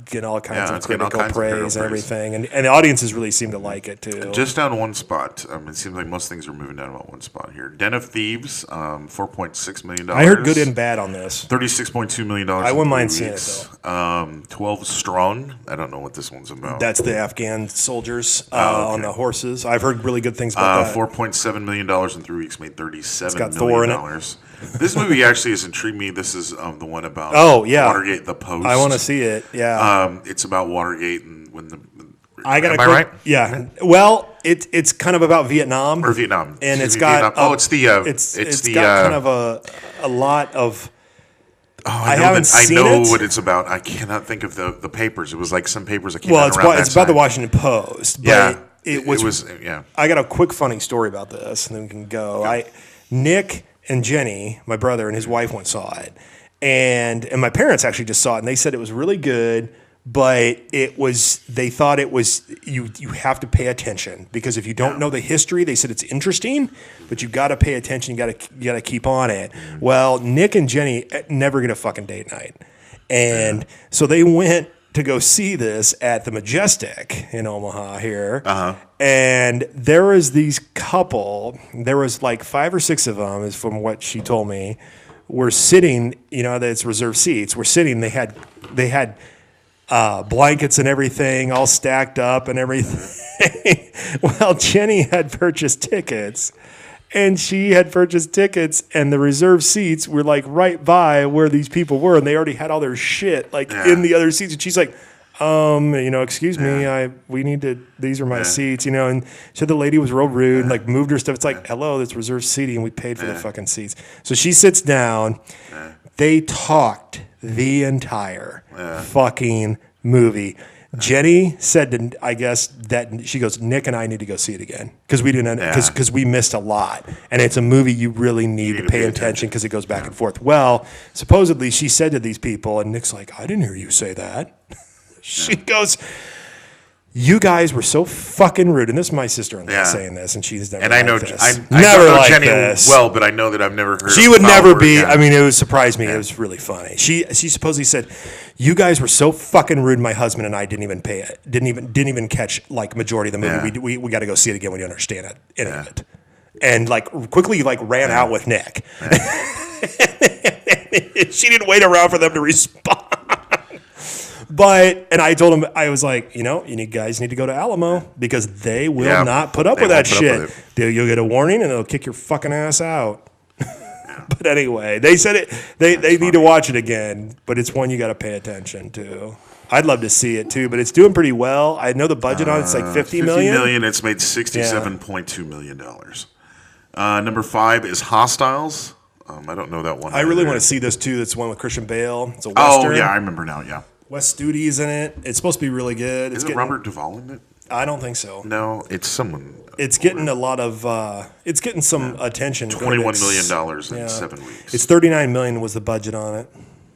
getting all kinds of critical praise and everything, and the audiences really seem to like it too. Just down one spot. It seems like most things are moving down about one spot here. Den of Thieves, $4.6 million. I heard good and bad on this. $36.2 million. I wouldn't mind seeing it though. 12 Strong. I don't know what this one's about. That's the Afghan soldiers on the horses. I've heard really good things about that. $4.7 million in 3 weeks, made $37 million. Thor in it. This movie actually has intrigued me. This is the one about Watergate, The Post. I want to see it. Yeah, it's about Watergate and when the. Am I right? Yeah. Well, it's kind of about Vietnam. Or Vietnam, and it's got. It's got kind of a lot of. I know what it's about. I cannot think of the papers. It was like some papers that came out around that it's about the Washington Post. But it was. Yeah. I got a quick funny story about this, and then we can go. Nick and Jenny, my brother and his wife, went and saw it, and my parents actually just saw it, and they said it was really good. But they thought it was, you have to pay attention because if you don't know the history, they said it's interesting, but you got to pay attention. You got to keep on it. Well, Nick and Jenny never get a fucking date night. And so they went to go see this at the Majestic in Omaha here. And there was these couple, there was like 5 or 6 of them is from what she told me, were sitting, that's reserved seats. We're sitting, they had blankets and everything all stacked up and everything. Well, Jenny had purchased tickets, and she had purchased tickets, and the reserved seats were like right by where these people were, and they already had all their shit in the other seats. And she's like, excuse me, we need to, these are my seats, and so the lady was real rude, and moved her stuff. It's like, hello, that's reserved seating, and we paid for the fucking seats. So she sits down. They talked the entire fucking movie. Jenny said, I guess, that she goes, Nick and I need to go see it again because we didn't, because we missed a lot, and it's a movie you really need to pay attention because it goes back and forth. Well, supposedly she said to these people, and Nick's like, I didn't hear you say that. She goes, you guys were so fucking rude, and this is my sister-in-law saying this, and she's never. And I know this. I never know Jenny well, but I know that I've never heard. She would never be. I mean, it would surprise me. It was really funny. She supposedly said, "You guys were so fucking rude. My husband and I didn't even catch majority of the movie. We got to go see it again when you understand any of it." And quickly ran out with Nick. She didn't wait around for them to respond. And I told him, I was like, you guys need to go to Alamo because they will not put up with that shit. You'll get a warning and they'll kick your fucking ass out. But anyway, they said it. They need to watch it again, but it's one you got to pay attention to. I'd love to see it too, but it's doing pretty well. I know the budget on it's like $50 million. $50 million. It's made $67.2 million. Number 5 is Hostiles. I don't know that one. I really want to see this too. That's one with Christian Bale. It's a Western. Oh yeah, I remember now. Yeah. Wes Studi's in it. It's supposed to be really good. Is it Robert Duvall in it? I don't think so. No, it's someone. It's getting a lot of. It's getting some attention. $21 million in 7 weeks. It's $39 million was the budget on it.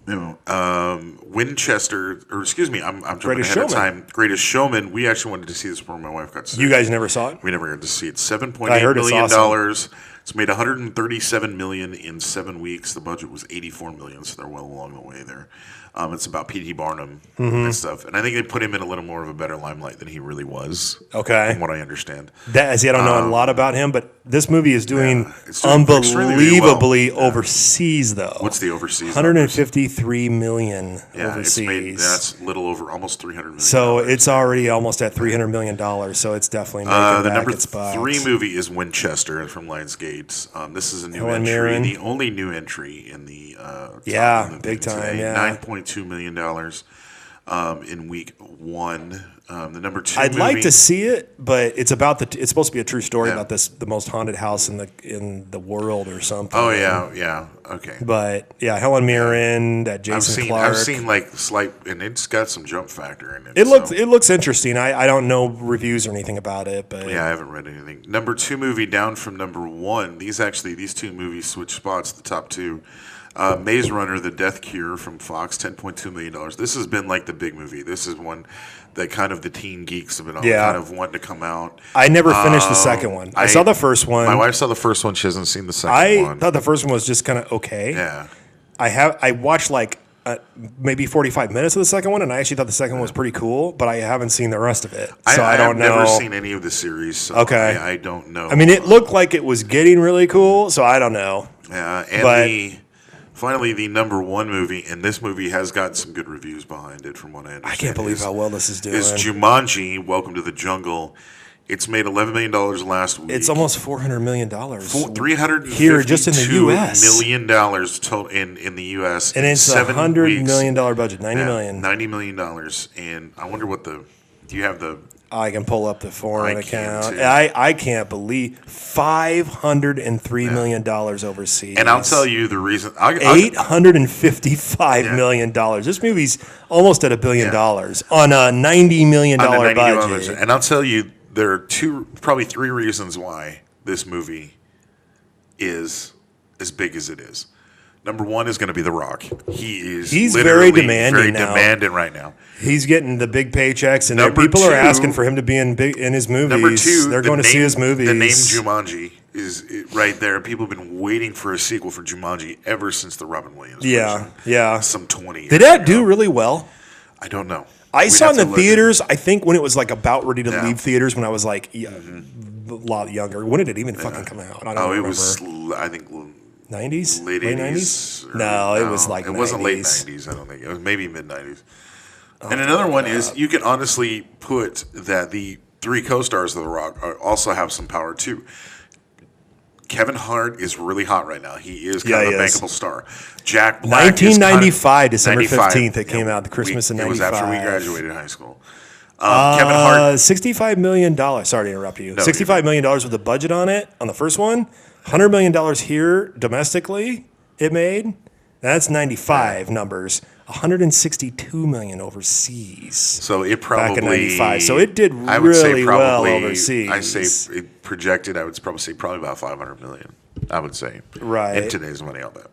Winchester, or excuse me, I'm jumping Greatest ahead of Showman. time. Greatest Showman. We actually wanted to see this before my wife got sick. You guys never saw it? We never got to see it. I $7.8 heard it's million. awesome. It's made $137 million in 7 weeks. The budget was $84 million, so they're well along the way there. It's about P.T. Barnum and stuff, and I think they put him in a little more of a better limelight than he really was. Okay. From what I understand. I don't know a lot about him, but this movie is doing, it's doing extremely unbelievably well. overseas, though. What's the overseas? 153 million overseas. It's made that's little over almost $300 million. So it's already almost at $300 million. So it's definitely making the back number its bucks. 3 movie is Winchester from Lionsgate. This is a new Helen entry, Mirren. the only new entry in the big time. Yeah, $9.2 million in week 1. The number 2. I'd movie, like to see it, but it's about it's supposed to be a true story about the most haunted house in the world or something. Oh yeah, okay. But yeah, Helen Mirren, that Jason Clarke. I've seen like slight, and it's got some jump factor in it. It looks interesting. I don't know reviews or anything about it, but yeah, I haven't read anything. Number 2 movie down from number 1. These 2 movies switch spots. The top 2. Maze Runner: The Death Cure from Fox, $10.2 million. This has been like the big movie. This is one that kind of the teen geeks have been kind of wanting to come out. I never finished the second one. I saw the first one. My wife saw the first one. She hasn't seen the second one. I thought the first one was just kind of okay. Yeah. I watched like maybe 45 minutes of the second one, and I actually thought the second one was pretty cool, but I haven't seen the rest of it. So I don't know. I've never seen any of the series, so okay. I don't know. I mean, it looked like it was getting really cool, so I don't know. Yeah, and finally, the number 1 movie, and this movie has got some good reviews behind it, from what I understand. I can't believe how well this is doing. Is Jumanji: Welcome to the Jungle. It's made $11 million last week. It's almost $400 million. $352 here, just in the U.S. $million total in the U.S. And it's a $100 million budget, $90 million. $90 million. And I wonder what do you have the... I can pull up the foreign account. I can't believe $503 million overseas. And I'll tell you the reason. $855 million. This movie's almost at $1 billion on a $90 million budget. And I'll tell you, there are probably 3 reasons why this movie is as big as it is. Number 1 is going to be The Rock. He's very demanding demanding right now. He's getting the big paychecks, and people are asking for him to be in his movies. Number 2, they're going to see his movies. The name Jumanji is right there. People have been waiting for a sequel for Jumanji ever since the Robin Williams version. Yeah. Some 20 years Did that do really well? I don't know. I saw in the theaters, I think when it was like about ready to leave theaters when I was like a lot younger. When did it even fucking come out? I don't remember. It was, I think... 90s? Late 80s? No, it was like 90s. It wasn't late 90s, I don't think. It was maybe mid-90s. And another one is, you can honestly put that the 3 co-stars of The Rock also have some power, too. Kevin Hart is really hot right now. He is kind of a bankable star. Jack Black 1995, December 15th, it came out, the Christmas in 95. It was after we graduated high school. Kevin Hart. $65 million. Sorry to interrupt you. $65 million with the budget on it, on the first one. $100 million here domestically it made. That's 95 numbers. $162 million overseas. So it probably... Back in 95. So it did really well overseas. I say it projected, I would probably say about $500 million. I would say. Right. In today's money, I'll bet.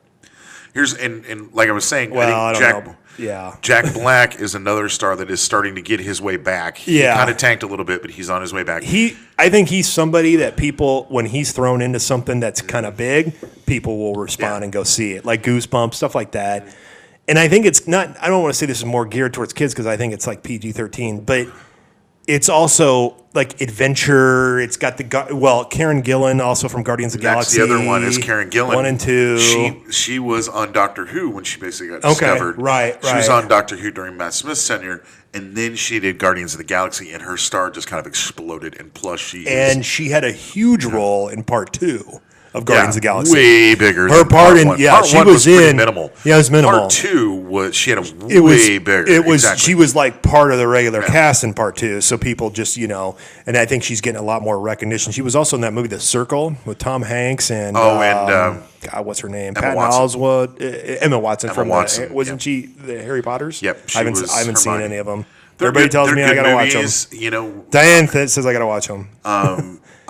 Here's and like I was saying, I think don't know. Yeah. Jack Black is another star that is starting to get his way back. He kind of tanked a little bit, but he's on his way back. I think he's somebody that people, when he's thrown into something that's kind of big, people will respond and go see it, like Goosebumps, stuff like that. And I think it's not. I don't want to say this is more geared towards kids because I think it's like PG-13, but it's also like adventure. It's got Karen Gillan, also from Guardians of the Galaxy. That's the other one is Karen Gillan. 1 and 2. She was on Doctor Who when she basically got discovered. Right. She was on Doctor Who during Matt Smith's tenure, and then she did Guardians of the Galaxy, and her star just kind of exploded. And plus, she had a huge role in part 2 of Guardians of the Galaxy. Way bigger. Her part in part she 1 was in minimal. Yeah, it was minimal. Part 2 was she had way bigger. It was she was like part of the regular cast in part 2, so people just and I think she's getting a lot more recognition. She was also in that movie The Circle with Tom Hanks and God, what's her name? Patton Oswalt, Emma Watson wasn't she the Harry Potters? Yep, I haven't seen any of them. Everybody tells me I gotta watch them. You know, Diane says I gotta watch them.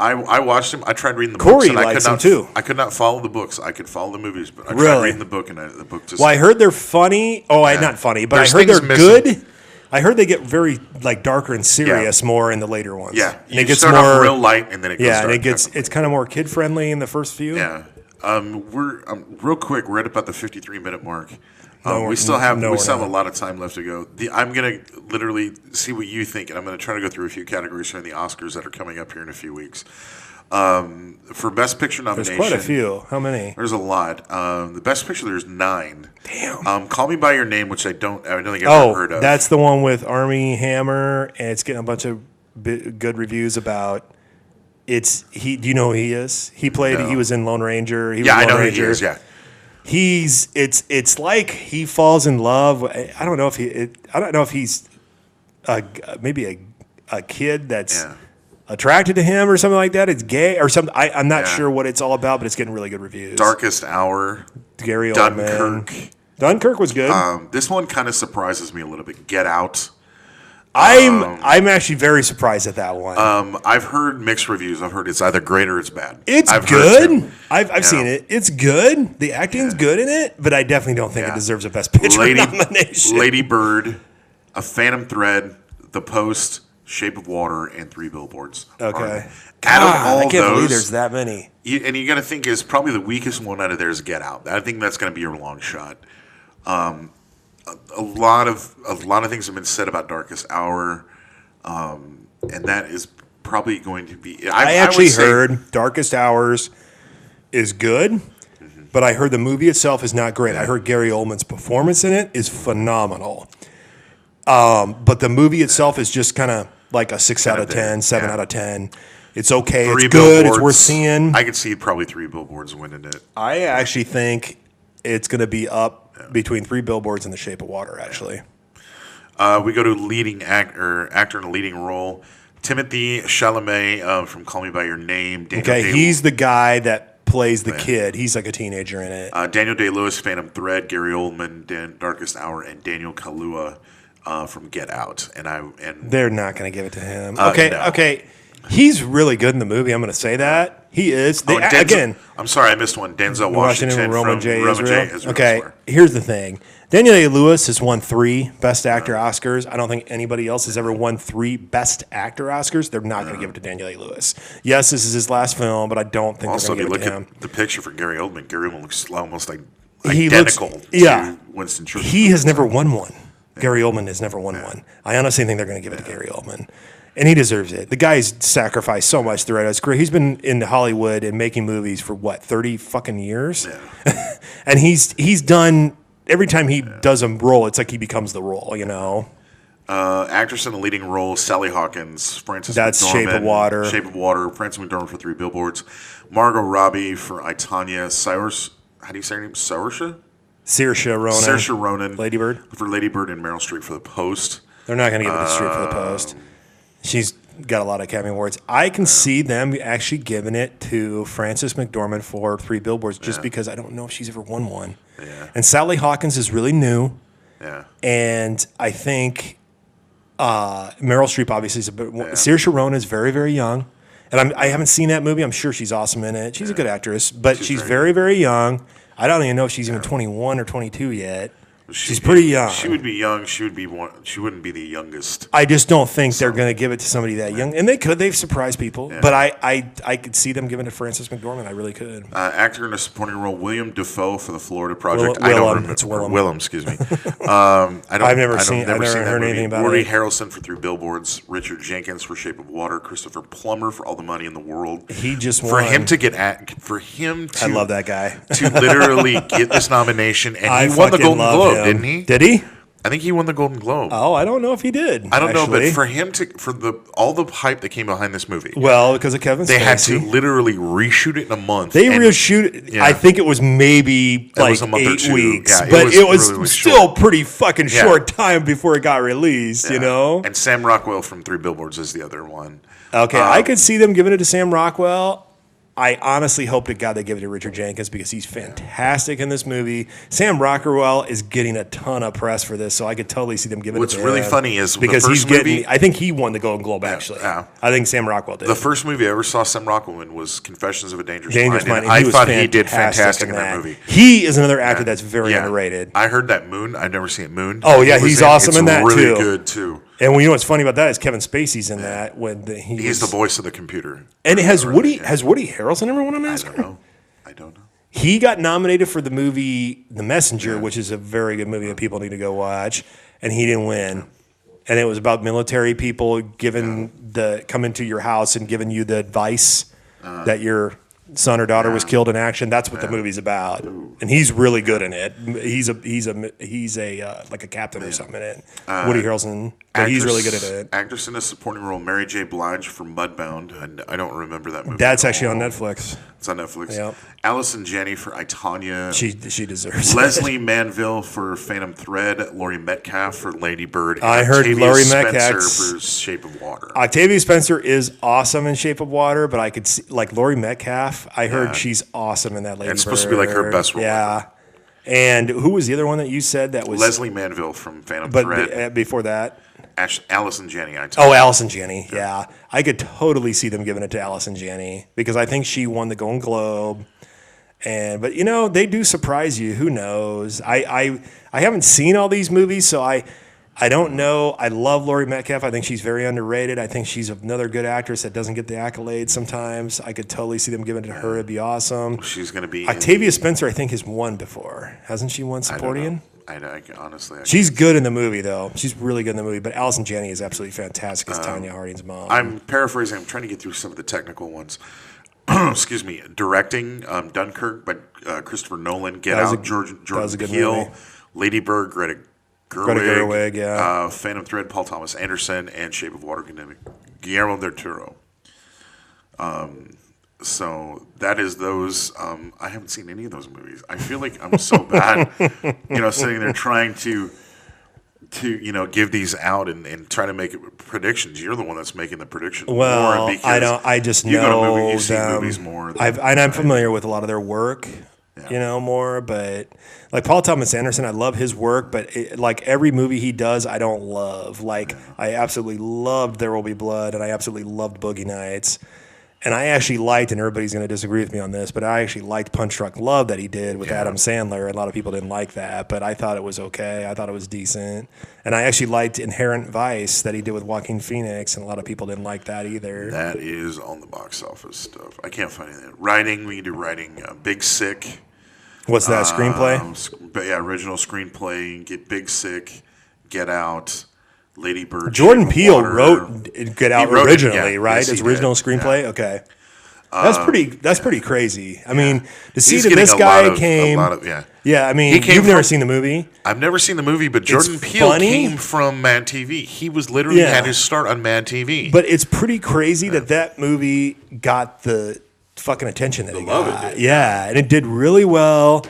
I watched him. I tried reading the Corey books, and likes him too. I could not follow the books. I could follow the movies, but I tried Really? reading the book, and the book just. Well, I heard they're funny. Oh, not funny, but There's I heard they're things missing. good. I heard they get very like darker and serious more in the later ones. Yeah, and it gets start more off real light, and then it goes yeah, dark. and it's kind of more kid friendly in the first few. Yeah. We're real quick. We're at about the 53-minute mark. No, we still have no, we we're still have not. a lot of time left to go. I'm gonna literally see what you think, and I'm gonna try to go through a few categories from the Oscars that are coming up here in a few weeks. For Best Picture nomination, There's quite a few. How many? There's a lot. The Best Picture, there's 9. Damn. Call Me by Your Name, which I don't think I've ever heard of. That's the one with Armie Hammer, and it's getting a bunch of good reviews about. Do you know who he is? He played. No. He was in Lone Ranger. He was I Lone know who Ranger. he is. Yeah. It's like he falls in love. I don't know if he's maybe a kid that's attracted to him or something like that. It's gay or something. I'm not sure what it's all about, but it's getting really good reviews. Darkest Hour. Gary Dunkirk. Oldman. Dunkirk was good. This one kind of surprises me a little bit. Get Out. I'm actually very surprised at that one. I've heard mixed reviews. I've heard it's either great or it's bad. It's I've good. I've seen it. It's good. The acting's good in it, but I definitely don't think it deserves a Best Picture nomination. Lady Bird, A Phantom Thread, The Post, Shape of Water, and 3 Billboards. Okay. Out of all I can't those, believe there's that many. and you got to think is probably the weakest one out of there is Get Out. I think that's going to be your long shot. A lot of things have been said about Darkest Hour, and that is probably going to be. I actually heard Darkest Hours is good, but I heard the movie itself is not great. I heard Gary Oldman's performance in it is phenomenal, but the movie itself is just kind of like a 6 out of 10, 7 out of 10. It's okay. It's good. It's worth seeing. I could see probably 3 Billboards winning it. I actually think it's going to be up between 3 Billboards and The Shape of Water, actually. We go to leading actor in a leading role. Timothy Chalamet from Call Me by Your Name. He's the guy that plays the kid. He's like a teenager in it. Daniel Day-Lewis, Phantom Thread. Gary Oldman, Darkest Hour, and Daniel Kaluuya from Get Out. And they're not going to give it to him. No. Okay. He's really good in the movie. I'm going to say that. He is. Again, I'm sorry, I missed one. Denzel Washington and Roman from J. Roman Israel. J. Israel. Okay, here's the thing. Daniel Day-Lewis has won 3 Best Actor Oscars. I don't think anybody else has ever won 3 Best Actor Oscars. They're not going to give it to Daniel Day-Lewis. Yes, this is his last film, but I don't think Also, they're if going you to give it look to him. at the picture for Gary Oldman, Gary Oldman looks almost like He identical looks- to Winston Churchill. He has never won one. Gary Oldman has never won one. I honestly think they're going to give it to Gary Oldman. And he deserves it. The guy's sacrificed so much throughout his career. He's been in Hollywood and making movies for 30 fucking years? Yeah. And he's done, every time he does a role, it's like he becomes the role, you know? Actress in a leading role, Sally Hawkins, Frances That's McDormand. Shape of Water. Shape of Water, Frances McDormand for 3 Billboards. Margot Robbie for I, Tonya. How do you say her name? Saoirse Saoirse Ronan. Lady Bird. For Lady Bird and Meryl Streep for The Post. They're not going to give it to Streep for The Post. She's got a lot of Academy Awards. I can see them actually giving it to Frances McDormand for 3 Billboards just because I don't know if she's ever won one. Yeah. And Sally Hawkins is really new. Yeah. And I think Meryl Streep obviously is a bit. Saoirse Ronan is very, very young. And I haven't seen that movie. I'm sure she's awesome in it. She's a good actress, but she's very, very young. I don't even know if she's even 21 or 22 yet. She's pretty young. She would be young. She wouldn't be the youngest. I just don't think they're going to give it to somebody that young. And they could. They've surprised people. Yeah. But I could see them giving it to Frances McDormand. I really could. Actor in a supporting role, William Dafoe for The Florida Project. Willem, excuse me. I've never heard anything about Woody it. Harrelson for 3 Billboards. Richard Jenkins for Shape of Water. Christopher Plummer for All the Money in the World. He just won. For him to I love that guy. to literally get this nomination, and he won the Golden Globe, didn't he? Did he? I think he won the Golden Globe. Oh, I don't know if he did. I don't know, but for him all the hype that came behind this movie. Well, because of Kevin Spacey. They had to literally reshoot it in a month. They reshoot it. Yeah. I think it was maybe like 8 weeks. Yeah, but it was really still short. Pretty fucking short time before it got released, you know? And Sam Rockwell from 3 Billboards is the other one. Okay, I could see them giving it to Sam Rockwell. I honestly hope to God they give it to Richard Jenkins because he's fantastic in this movie. Sam Rockwell is getting a ton of press for this, so I could totally see them giving it to him. What's really funny is because the first movie, I think he won the Golden Globe, actually. Yeah. I think Sam Rockwell did. The first movie I ever saw Sam Rockwell in was Confessions of a Dangerous Mind. I thought he did fantastic in that movie. He is another actor that's very underrated. I heard that Moon. I've never seen Moon. Oh, yeah, he's awesome in that, too. It's too. really good, too. And you know what's funny about that is Kevin Spacey's in that. He's the voice of the computer. And has Woody Harrelson ever won an Oscar? I don't know. He got nominated for the movie The Messenger, which is a very good movie that people need to go watch, and he didn't win. And it was about military people coming to your house and giving you the advice that your son or daughter was killed in action. That's what the movie's about, and he's really good in it. He's a like a captain or something in it. Woody Harrelson, but he's really good at it. Actress in a supporting role, Mary J. Blige from Mudbound, and I don't remember that movie. That's actually on Netflix. It's on Netflix. Yep. Allison Janney for I, Tonya. She deserves Leslie it. Manville for Phantom Thread. Laurie Metcalf for Lady Bird. I heard Laurie Metcalf for Shape of Water. Octavia Spencer is awesome in Shape of Water, but I could see like Laurie Metcalf. I heard she's awesome in that Lady Bird. It's supposed to be like her best role. Yeah. And who was the other one that you said that was Leslie Manville from Phantom Thread. But before that. Allison Janney. Allison Janney. Yeah. I could totally see them giving it to Allison Janney because I think she won the Golden Globe. But they do surprise you. Who knows? I haven't seen all these movies, so I don't know. I love Laurie Metcalf. I think she's very underrated. I think she's another good actress that doesn't get the accolades sometimes. I could totally see them giving it to her. It'd be awesome. She's going to be Octavia Spencer, I think, has won before. Hasn't she won supporting? Honestly, she's good in the movie, though. She's really good in the movie. But Allison Janney is absolutely fantastic as Tanya Harding's mom. I'm paraphrasing. I'm trying to get through some of the technical ones. Excuse me. Directing Dunkirk, but Christopher Nolan. Get Out, Jordan Peele, Lady Bird, Greta Gerwig, yeah. Phantom Thread, Paul Thomas Anderson, and Shape of Water, Guillermo del Toro. So that is those. I haven't seen any of those movies. I feel like I'm so bad, sitting there trying to give these out and try to make predictions. You're the one that's making the predictions. Well, more because I don't. I just you know go to a movie, you see them. movies more. I'm familiar with a lot of their work. More, but like Paul Thomas Anderson, I love his work, but like every movie he does, I don't love. Like I absolutely loved There Will Be Blood, and I absolutely loved Boogie Nights. And I actually liked, and everybody's going to disagree with me on this, but I actually liked Punch Drunk Love that he did with Adam Sandler. A lot of people didn't like that, but I thought it was okay. I thought it was decent. And I actually liked Inherent Vice that he did with Joaquin Phoenix, and a lot of people didn't like that either. That is on the box office stuff. I can't find anything. Writing, we can do writing. Big Sick. What's that, screenplay? But original screenplay. Get Big Sick, Get Out. Lady Bird. Jordan Peele wrote Get Out originally, right? Yes, his original screenplay? Yeah. Okay. That's pretty crazy. I mean, to see that this guy came. Yeah, I mean, you've never seen the movie? I've never seen the movie, but Jordan Peele came from Mad TV. He was literally had his start on Mad TV. But it's pretty crazy that movie got the fucking attention that it got. Yeah, and it did really well.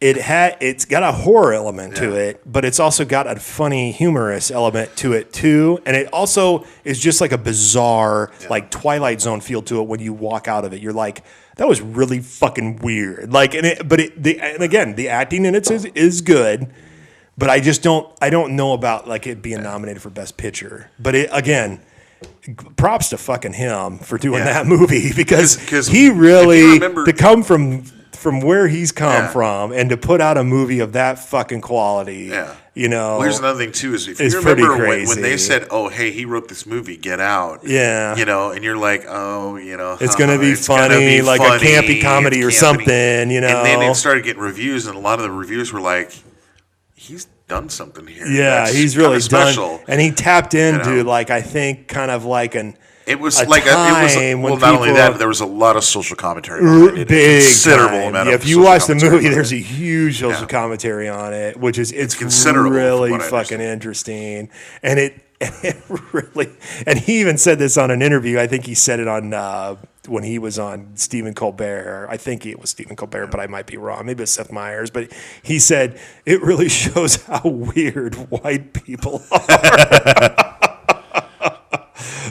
It's got a horror element to it, but it's also got a funny, humorous element to it too. And it also is just like a bizarre, like Twilight Zone feel to it when you walk out of it. You're like, that was really fucking weird. Like, and again, the acting in it is good, but I don't know about like it being nominated for Best Picture. But again, props to fucking him for doing that movie because he really to come from where he's come from and to put out a movie of that fucking quality, well, here's another thing too is if you remember when they said, "Oh, hey, he wrote this movie, Get Out," and you're like, "Oh, it's gonna be funny, like a campy comedy or something," And then it started getting reviews, and a lot of the reviews were like, "He's done something here. Yeah, he's really done, and he tapped into like I think kind of like an." It was like not only that, but there was a lot of social commentary behind it. Considerable amount of. If you watch the movie, there's a huge social commentary on it, which is it's considerable, really fucking interesting, and it really. And he even said this on an interview. I think he said it on when he was on Stephen Colbert. I think it was Stephen Colbert, but I might be wrong. Maybe it's Seth Meyers, but he said it really shows how weird white people are.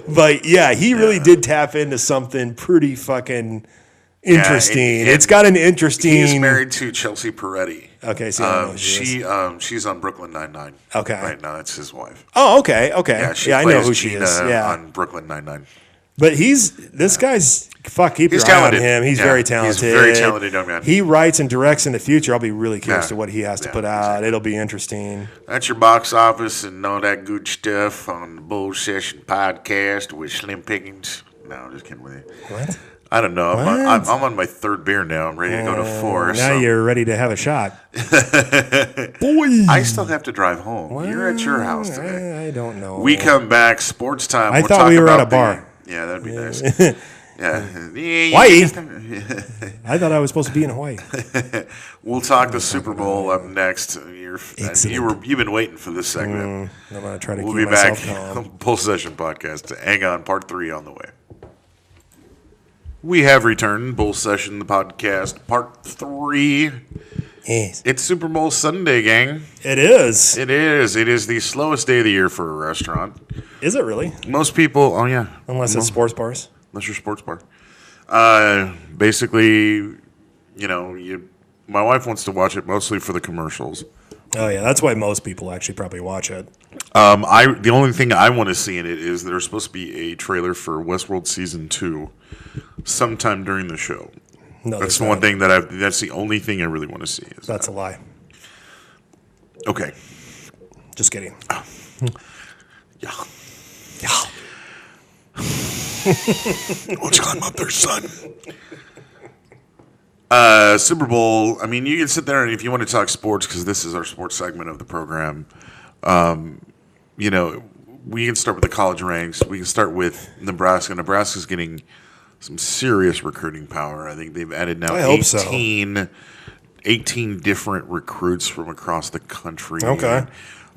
But yeah, he really did tap into something pretty fucking Interesting. It's got an interesting. He's married to Chelsea Peretti. Okay, so I know who she is. She's on Brooklyn Nine-Nine. Okay. Right now, that's his wife. Oh, okay. Yeah, I know who she Gina is. Yeah. on Brooklyn Nine-Nine. But this guy's, keep your talented. eye on him. He's very talented. He's a very talented young man. He writes and directs in the future. I'll be really curious to what he has to put out. Exactly. It'll be interesting. That's your box office and all that good stuff on the Bull Session podcast with Slim Pickens. No, I'm just kidding with you. What? I don't know. I'm on my third beer now. I'm ready to go to 4. Now you're ready to have a shot. Boy. I still have to drive home. Well, you're at your house today. I don't know. We come back, sports time. I thought we were at a bar. Yeah, that'd be nice. Yeah. Hawaii? I thought I was supposed to be in Hawaii. We'll talk the Super Bowl up next. You've been waiting for this segment. I'm going to try to keep myself calm. We'll be back. Bull Session Podcast. Hang on, part 3 on the way. We have returned, Bull Session, the podcast, part 3. Yes. It's Super Bowl Sunday, gang. It is. It is. It is the slowest day of the year for a restaurant. Is it really? Most people, oh yeah. Unless it's sports bars. Unless you're sports bar. Basically, my wife wants to watch it mostly for the commercials. Oh yeah, that's why most people actually probably watch it. The only thing I want to see in it is there's supposed to be a trailer for Westworld Season 2 sometime during the show. No, that's the one thing that's the only thing I really want to see. That's a lie. Okay. Just kidding. Yeah. What's climb up there, son? Super Bowl. I mean, you can sit there and if you want to talk sports, because this is our sports segment of the program. We can start with the college ranks. We can start with Nebraska. Nebraska's getting some serious recruiting power. I think they've added now 18 different recruits from across the country. Okay. And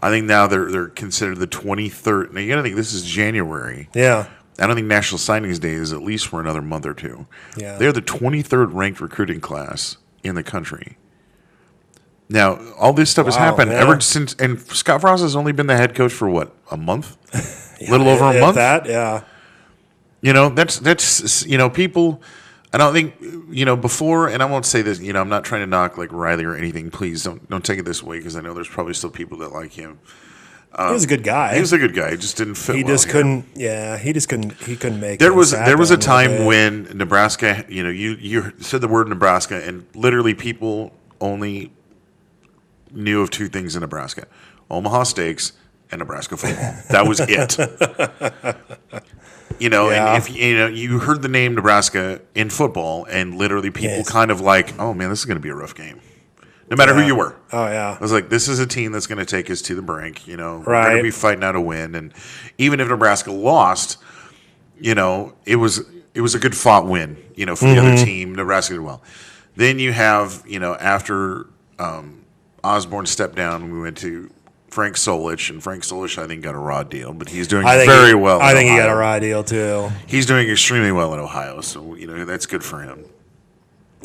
I think now they're considered the 23rd. Now you got to think this is January. Yeah. I don't think National Signings Day is at least for another month or 2. Yeah. They're the 23rd ranked recruiting class in the country. Now, all this stuff has happened ever since, and Scott Frost has only been the head coach for what, a month? A little over a month? Yeah. That's people, I don't think, before, and I won't say this, I'm not trying to knock like Riley or anything. Please don't take it this way because I know there's probably still people that like him. He was a good guy. He was a good guy. He just didn't fit. He couldn't. Yeah, he couldn't make. There was a time when Nebraska. You said the word Nebraska, and literally people only knew of 2 things in Nebraska: Omaha Steaks and Nebraska football. That was it. And if you heard the name Nebraska in football, and literally people kind of like, oh man, this is going to be a rough game. No matter who you were. Oh, yeah. I was like, this is a team that's going to take us to the brink. We're right. going to be fighting out a win. And even if Nebraska lost, it was a good fought win, for the other team. Nebraska did well. Then you have, after Osborne stepped down, we went to Frank Solich. And Frank Solich, I think, got a raw deal. But he's doing very well I think he got a raw deal, too. He's doing extremely well in Ohio. So, that's good for him.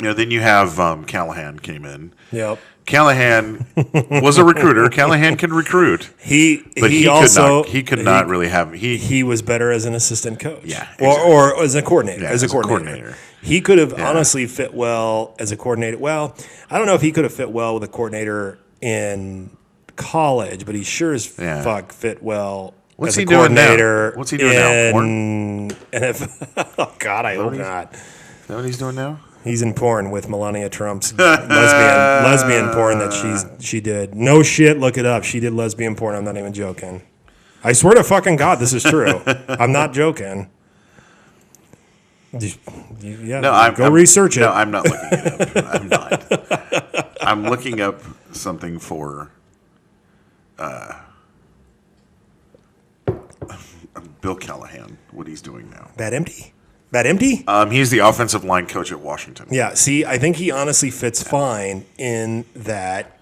Then you have Callahan came in. Yep. Callahan was a recruiter. Callahan can recruit. He could not really have. He was better as an assistant coach. Yeah. Exactly. Or as a coordinator. Yeah, as a coordinator. He could have honestly fit well as a coordinator. Well, I don't know if he could have fit well with a coordinator in college, but he sure as fuck fit well. What's as he a doing coordinator now? What's he doing now? Porn? Oh God, I hope not. Is that what he's doing now? He's in porn with Melania Trump's lesbian porn that she did. No shit, look it up. She did lesbian porn. I'm not even joking. I swear to fucking God, this is true. I'm not joking. Go research it. No, I'm not looking it up. I'm not. I'm looking up something for Bill Callahan, what he's doing now. Bad empty? He's the offensive line coach at Washington. Yeah, see, I think he honestly fits fine in that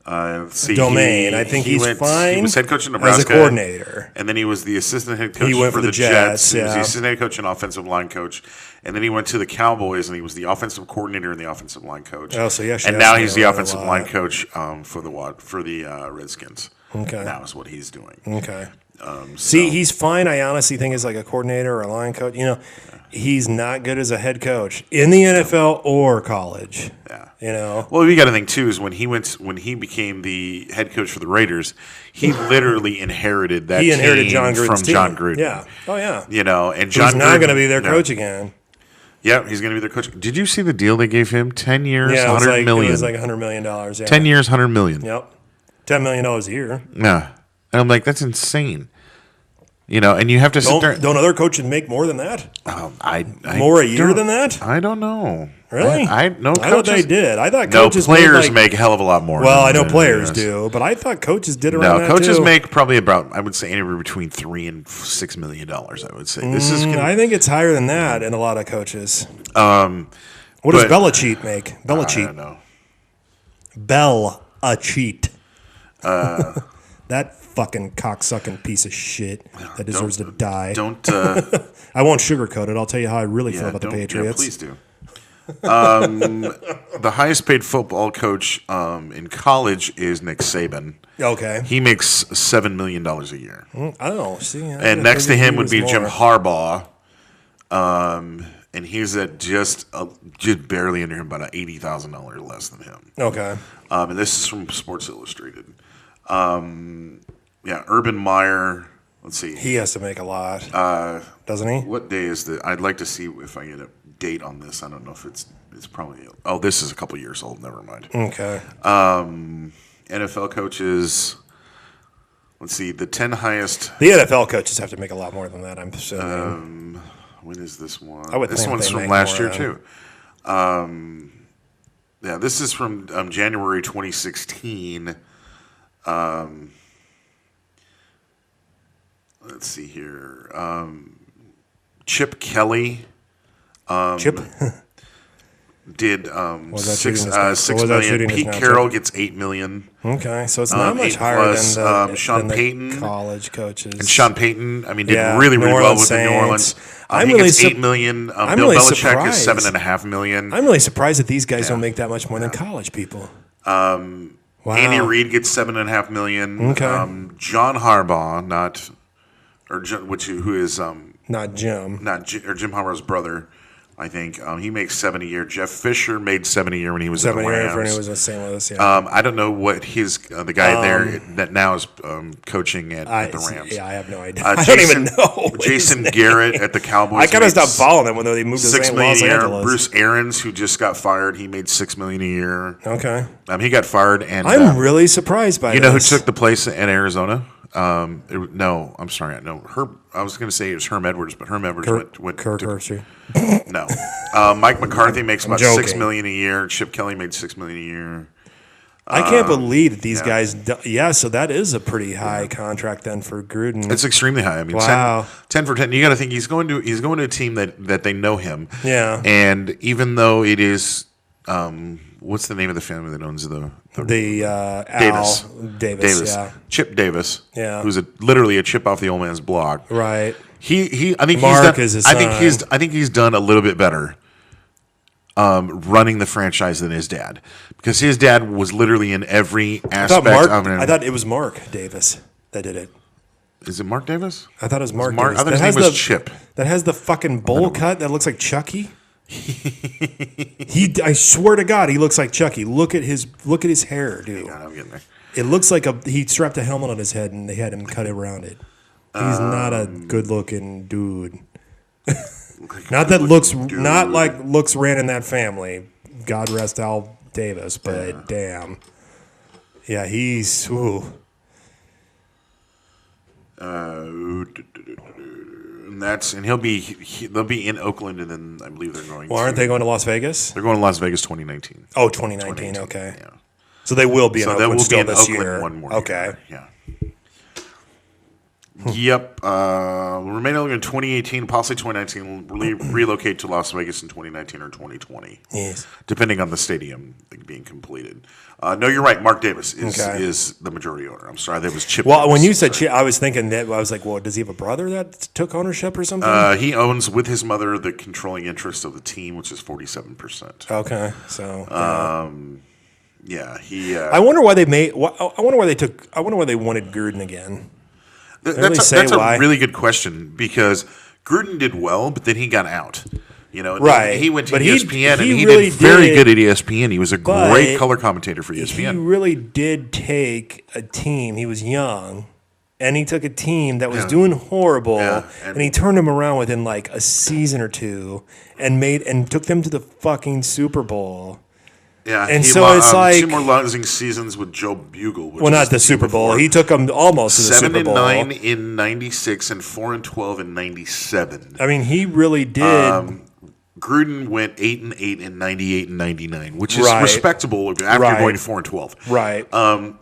domain. I think he's fine. He was head coach in Nebraska as a coordinator, and then he was the assistant head coach for the Jets. He was the assistant head coach and offensive line coach, and then he went to the Cowboys and he was the offensive coordinator and the offensive line coach. Oh, so and now he's the offensive line coach for the Redskins. Okay, that was what he's doing. Okay, See, he's fine. I honestly think as like a coordinator or a line coach, he's not good as a head coach in the NFL or college. Yeah. Well, we got to think too is when he became the head coach for the Raiders, he literally inherited that. He inherited John Gruden's from John Gruden. Yeah. Oh yeah. And John he's now going to be their coach again. Yeah, he's going to be their coach. Did you see the deal they gave him? 10 years, $100 million. It was like $100 million. Yeah. 10 years, $100 million. Yep. $10 million a year. Yeah. And I'm like, that's insane. And you have to sit there. Don't other coaches make more than that? More a year than that? I don't know. Really? I thought they did. I thought coaches players make a hell of a lot more. Well, I know players do, but I thought coaches did around that too. No, coaches make probably about, I would say, anywhere between $3 and $6 million. I would say I think it's higher than that in a lot of coaches. What does Belichick make? Belichick. I don't know. Belichick. That fucking cocksucking piece of shit that deserves to die. I won't sugarcoat it. I'll tell you how I really feel about the Patriots. Yeah, please do. The highest paid football coach in college is Nick Saban. Okay. He makes $7 million a year. Oh, see. And next to him would be Jim Harbaugh. And he's at just barely under him, about $80,000 less than him. Okay. And this is from Sports Illustrated. Urban Meyer. Let's see. He has to make a lot, doesn't he? What day is the? I'd like to see if I get a date on this. I don't know if it's probably. Oh, this is a couple years old. Never mind. Okay. NFL coaches. Let's see. The 10 highest. The NFL coaches have to make a lot more than that. I'm assuming. When is this one? This one's from last year too. This is from January 2016. Let's see here. Chip Kelly. Chip did $6 million. Pete Carroll gets $8 million. Okay, so it's not much higher than Sean the Payton college coaches. And Sean Payton, did really well with the New Orleans. He gets $8 million. Bill Belichick is $7.5 million. I'm really surprised that these guys don't make that much more than college people. Wow. Andy Reid gets $7.5 million. Okay. John Harbaugh, who is not Jim, or Jim Harbaugh's brother, I think. He makes $7 a year. Jeff Fisher made $7 a year when he was at the Rams. When he was in St. Louis. Yeah. I don't know what the guy there that now is coaching at the Rams. Yeah, I have no idea. I don't even know. Jason Garrett at the Cowboys. I kind of stopped following them when they moved to St. Los Angeles. Bruce Arians, who just got fired, he made $6 million a year. Okay. He got fired, and I'm really surprised by this. You know who took the place in Arizona? No, I'm sorry. No, I was going to say it was Herm Edwards, but Herm Edwards went Kirk Herbstreit. No, Mike McCarthy makes about $6 million a year. Chip Kelly made $6 million a year. I can't believe that these guys. So that is a pretty high contract then for Gruden. It's extremely high. Wow. 10 for 10. You got to think he's going to a team that they know him. Yeah. And even though it is. What's the name of the family that owns the Davis? Yeah. Chip Davis. Yeah. Who's literally a chip off the old man's block. Right. I think Mark is his son. I think he's done a little bit better running the franchise than his dad, because his dad was literally in every aspect of it. I thought it was Mark Davis that did it. Is it Mark Davis? I thought it was Mark Davis. I thought his name was Chip. That has the fucking bowl cut that looks like Chucky. I swear to God, he looks like Chucky. Look at his hair, dude. Yeah, I'm getting there. It looks like he strapped a helmet on his head and they had him cut around it. He's not a good-looking dude. Not like looks ran in that family. God rest Al Davis, but damn, yeah, he's. Ooh. They'll be in Oakland, and then I believe they're going. Well, aren't they going to Las Vegas? They're going to Las Vegas 2019. Oh, 2019. Okay. Yeah. So they will be in Oakland still this year. One more. Okay. Year. Yeah. Yep. Remain in 2018, possibly 2019. Will relocate to Las Vegas in 2019 or 2020. Yes. Depending on the stadium being completed. No, you're right. Mark Davis is the majority owner. I'm sorry, that was Chip. Well, Davis. when you said Chip, I was thinking that I was like, well, does he have a brother that took ownership or something? He owns with his mother the controlling interest of the team, which is 47%. Okay, so. Yeah, he. I wonder why they wanted Gruden again. That's a really good question because Gruden did well, but then he got out. Right. He went to ESPN, and he really did very good at ESPN. He was a great color commentator for ESPN. He really did take a team. He was young, and he took a team that was doing horrible, and he turned them around within like a season or two, and took them to the fucking Super Bowl. Yeah, and so it's like 2 more losing seasons with Joe Bugle. Well, not the Super Bowl. He took them almost to the Super Bowl. 7-9 in '96 and 4-12 in '97. I mean, he really did. Gruden went 8-8 in '98 and '99, which is respectable after going 4-12. Right.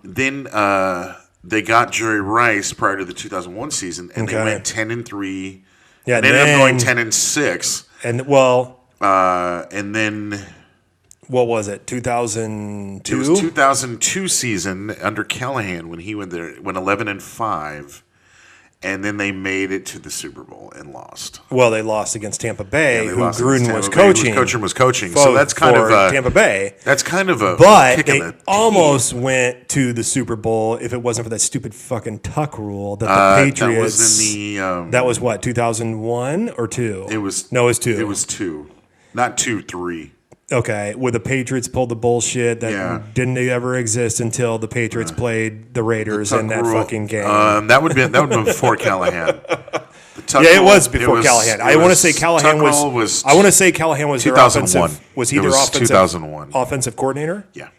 Then they got Jerry Rice prior to the 2001 season, and they went 10-3. Yeah, and ended up going 10-6. And then what was it? 2002. It was 2002 season under Callahan when he went there, went 11-5. And then they made it to the Super Bowl and lost. Well, they lost against Tampa Bay, who Gruden was coaching. So that's kind of a Tampa Bay. That's kind of a but they almost went to the Super Bowl if it wasn't for that stupid fucking tuck rule that the Patriots. That was in the. That was what 2001 or 2? It was 2. It was 2, not 2, 3. Okay, where the Patriots pulled the bullshit that didn't ever exist until the Patriots played the Raiders in that fucking game. That would have been before Callahan. It was before Callahan. I want to say Callahan was. I want to say Callahan was their offensive. Was he their offensive? 2001 offensive coordinator? Yeah,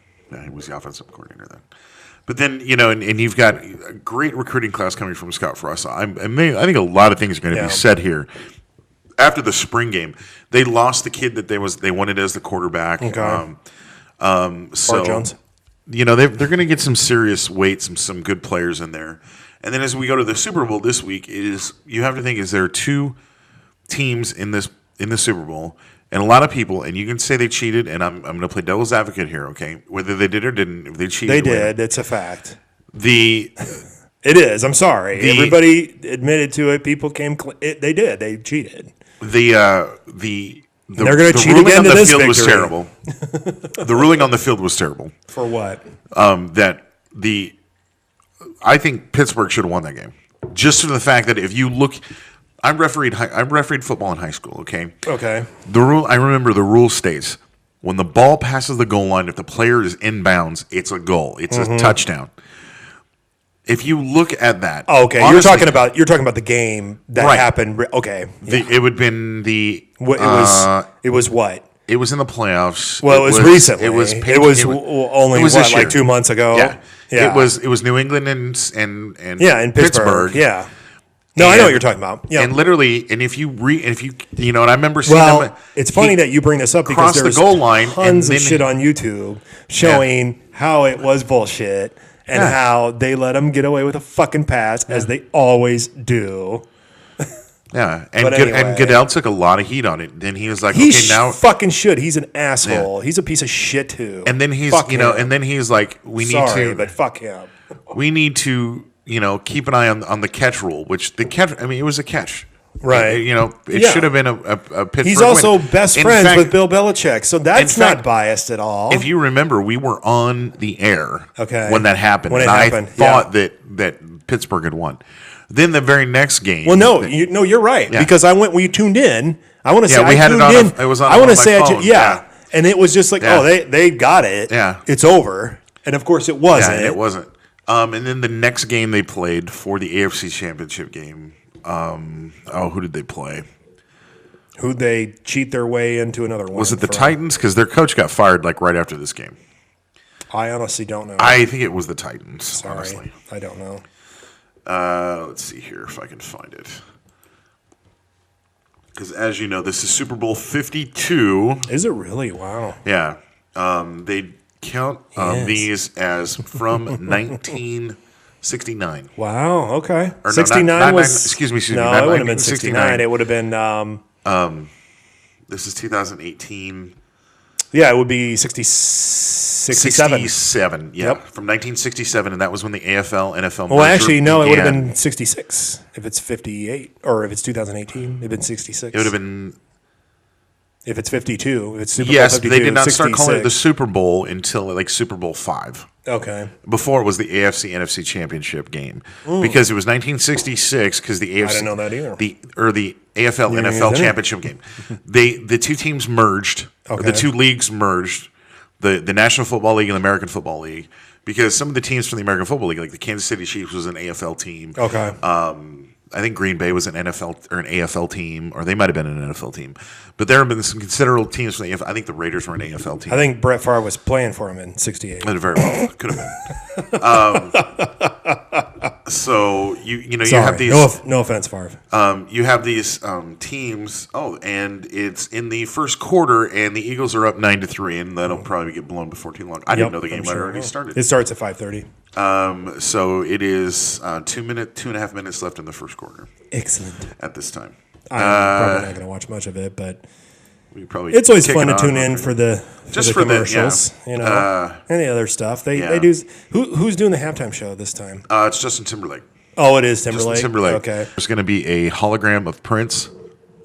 he was the offensive coordinator then. But then and you've got a great recruiting class coming from Scott Frost. I think a lot of things are going to be said here. After the spring game, they lost the kid that they wanted as the quarterback. Okay. So Jones. They're going to get some serious weight, some good players in there. And then as we go to the Super Bowl this week, you have to think is there are 2 teams in the Super Bowl, and a lot of people, and you can say they cheated, and I'm going to play devil's advocate here, okay? Whether they did or didn't, if they cheated, they did. It's a fact. It is. I'm sorry. Everybody admitted to it. People they did. They cheated. They're going to cheat again to this victory. Was terrible. The ruling on the field was terrible. For what? I think Pittsburgh should have won that game. Just for the fact that if you look, I refereed football in high school. Okay. Okay. I remember the rule states when the ball passes the goal line, if the player is inbounds, it's a goal. It's a touchdown. If you look at that, okay, honestly, you're talking about the game that happened. Okay, it would have been the. It was what? It was in the playoffs. Well, it was recently. It was only like 2 months ago. Yeah. It was New England and in Pittsburgh. Yeah. No, I know what you're talking about. Yeah. And literally, and if you and I remember seeing them. It's funny that you bring this up because there's the goal line tons of shit on YouTube showing how it was bullshit. And how they let him get away with a fucking pass, as they always do. Yeah, and Goodell took a lot of heat on it. Then he was like, now fucking should. He's an asshole. He's a piece of shit too. And then he's like, but fuck him. We need to keep an eye on the catch rule, which the catch. I mean, it was a catch. Right. It should have been a Pittsburgh He's also best friends with Bill Belichick, so that's not biased at all. If you remember, we were on the air when that happened. I thought that Pittsburgh had won. Then the very next game. Well, no, you're right. Yeah. Because when you tuned in, I want to say we had it on. It was on. I want to say, and it was just like, they got it. Yeah, it's over. And of course, it wasn't. Yeah, it wasn't. And then the next game they played for the AFC Championship game. Who did they play? Who'd they cheat their way into another one? Was it the Titans? Because their coach got fired like right after this game. I honestly don't know. I think it was the Titans. Sorry, honestly. I don't know. Let's see here if I can find it. Because as you know, this is Super Bowl 52. Is it really? Wow. Yeah. They count these as from 1969. Wow. Okay. 69 was. Excuse me. No, it would have been 69. It would have been. This is 2018. Yeah, it would be 67. 67. Yeah. Yep. From 1967, and that was when the AFL, NFL. Well, actually, no, it would have been 66 if it's 58, or if it's 2018, it'd been 66. It would have been. If it's 52, if it's Super Bowl Yes, 52, they did not start calling it the 66. Super Bowl until like Super Bowl 5. Okay. Before it was the AFC NFC Championship game because it was 1966 because the AFC I didn't know that either. The AFL NFL Championship game. The two teams merged. Or the two leagues merged. The National Football League and the American Football League, because some of the teams from the American Football League, like the Kansas City Chiefs, was an AFL team. Okay. I think Green Bay was an NFL or an AFL team, or they might have been an NFL team. But there have been some considerable teams from the AFL. I think the Raiders were an AFL team. I think Brett Favre was playing for him in '68. Very well could have been. So you have these. No offense, Favre. You have these teams. Oh, and it's in the first quarter, and the Eagles are up 9-3, and that'll probably get blown before too long. I didn't know the game had already started. It starts at 5:30. So it is 2.5 minutes left in the first quarter. Excellent. At this time, I'm probably not going to watch much of it, but we probably it's always fun to tune in for the commercials, and the other stuff. They do. Who's doing the halftime show this time? It's Justin Timberlake. Oh, it is Timberlake. Justin Timberlake. Okay. There's going to be a hologram of Prince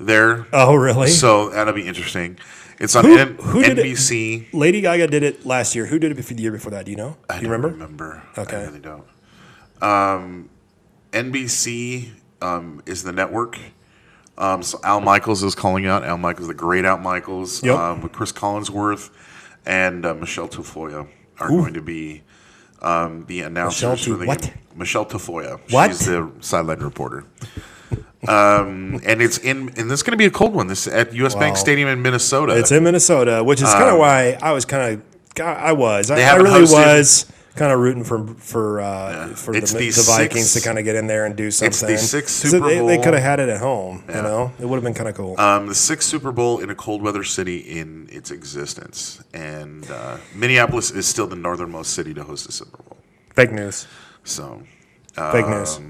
there. Oh, really? So that'll be interesting. It's on who did NBC. Lady Gaga did it last year. Who did it the year before that? Do you know? Do you remember? I don't remember. Okay. I really don't. NBC is the network. So Al Michaels is calling out. Al Michaels, the great Al Michaels, with Chris Collinsworth and Michelle Tafoya are going to be the announcers for the game. Michelle Tafoya. What? She's the sideline reporter. And it's going to be a cold one. This at US Bank Stadium in Minnesota. It's in Minnesota, which is kind of why I was kind of I really hosted, was kind of rooting for the Vikings to kind of get in there and do something. It's the sixth Super Bowl. They could have had it at home. You know, it would have been kind of cool. The sixth Super Bowl in a cold weather city in its existence, and Minneapolis is still the northernmost city to host a Super Bowl. Fake news. So, fake news.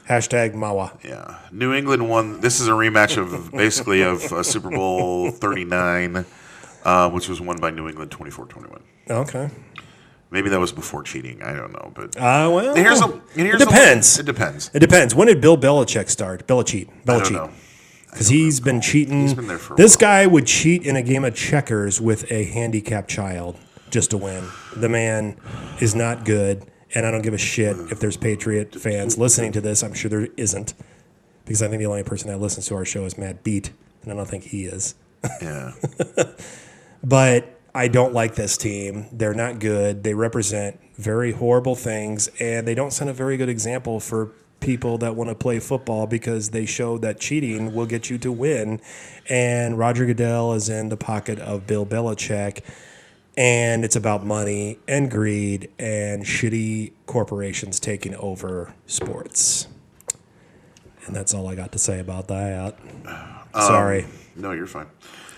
Hashtag Mawa. Yeah, New England won. This is a rematch of basically of Super Bowl 39, which was won by New England 24-21. Okay. Maybe that was before cheating. I don't know, but it depends. It depends. It depends. When did Bill Belichick start? Belichick. I don't know. Because he's been cheating. He's been there for a This while. guy would cheat in a game of checkers with a handicapped child just to win. The man is not good, and I don't give a shit if there's Patriot fans listening to this. I'm sure there isn't, because I think the only person that listens to our show is Matt Beat, and I don't think he is. Yeah. But I don't like this team. They're not good. They represent very horrible things, and they don't set a very good example for people that want to play football, because they show that cheating will get you to win. And Roger Goodell is in the pocket of Bill Belichick, and it's about money and greed and shitty corporations taking over sports. And that's all I got to say about that. Sorry. No, you're fine.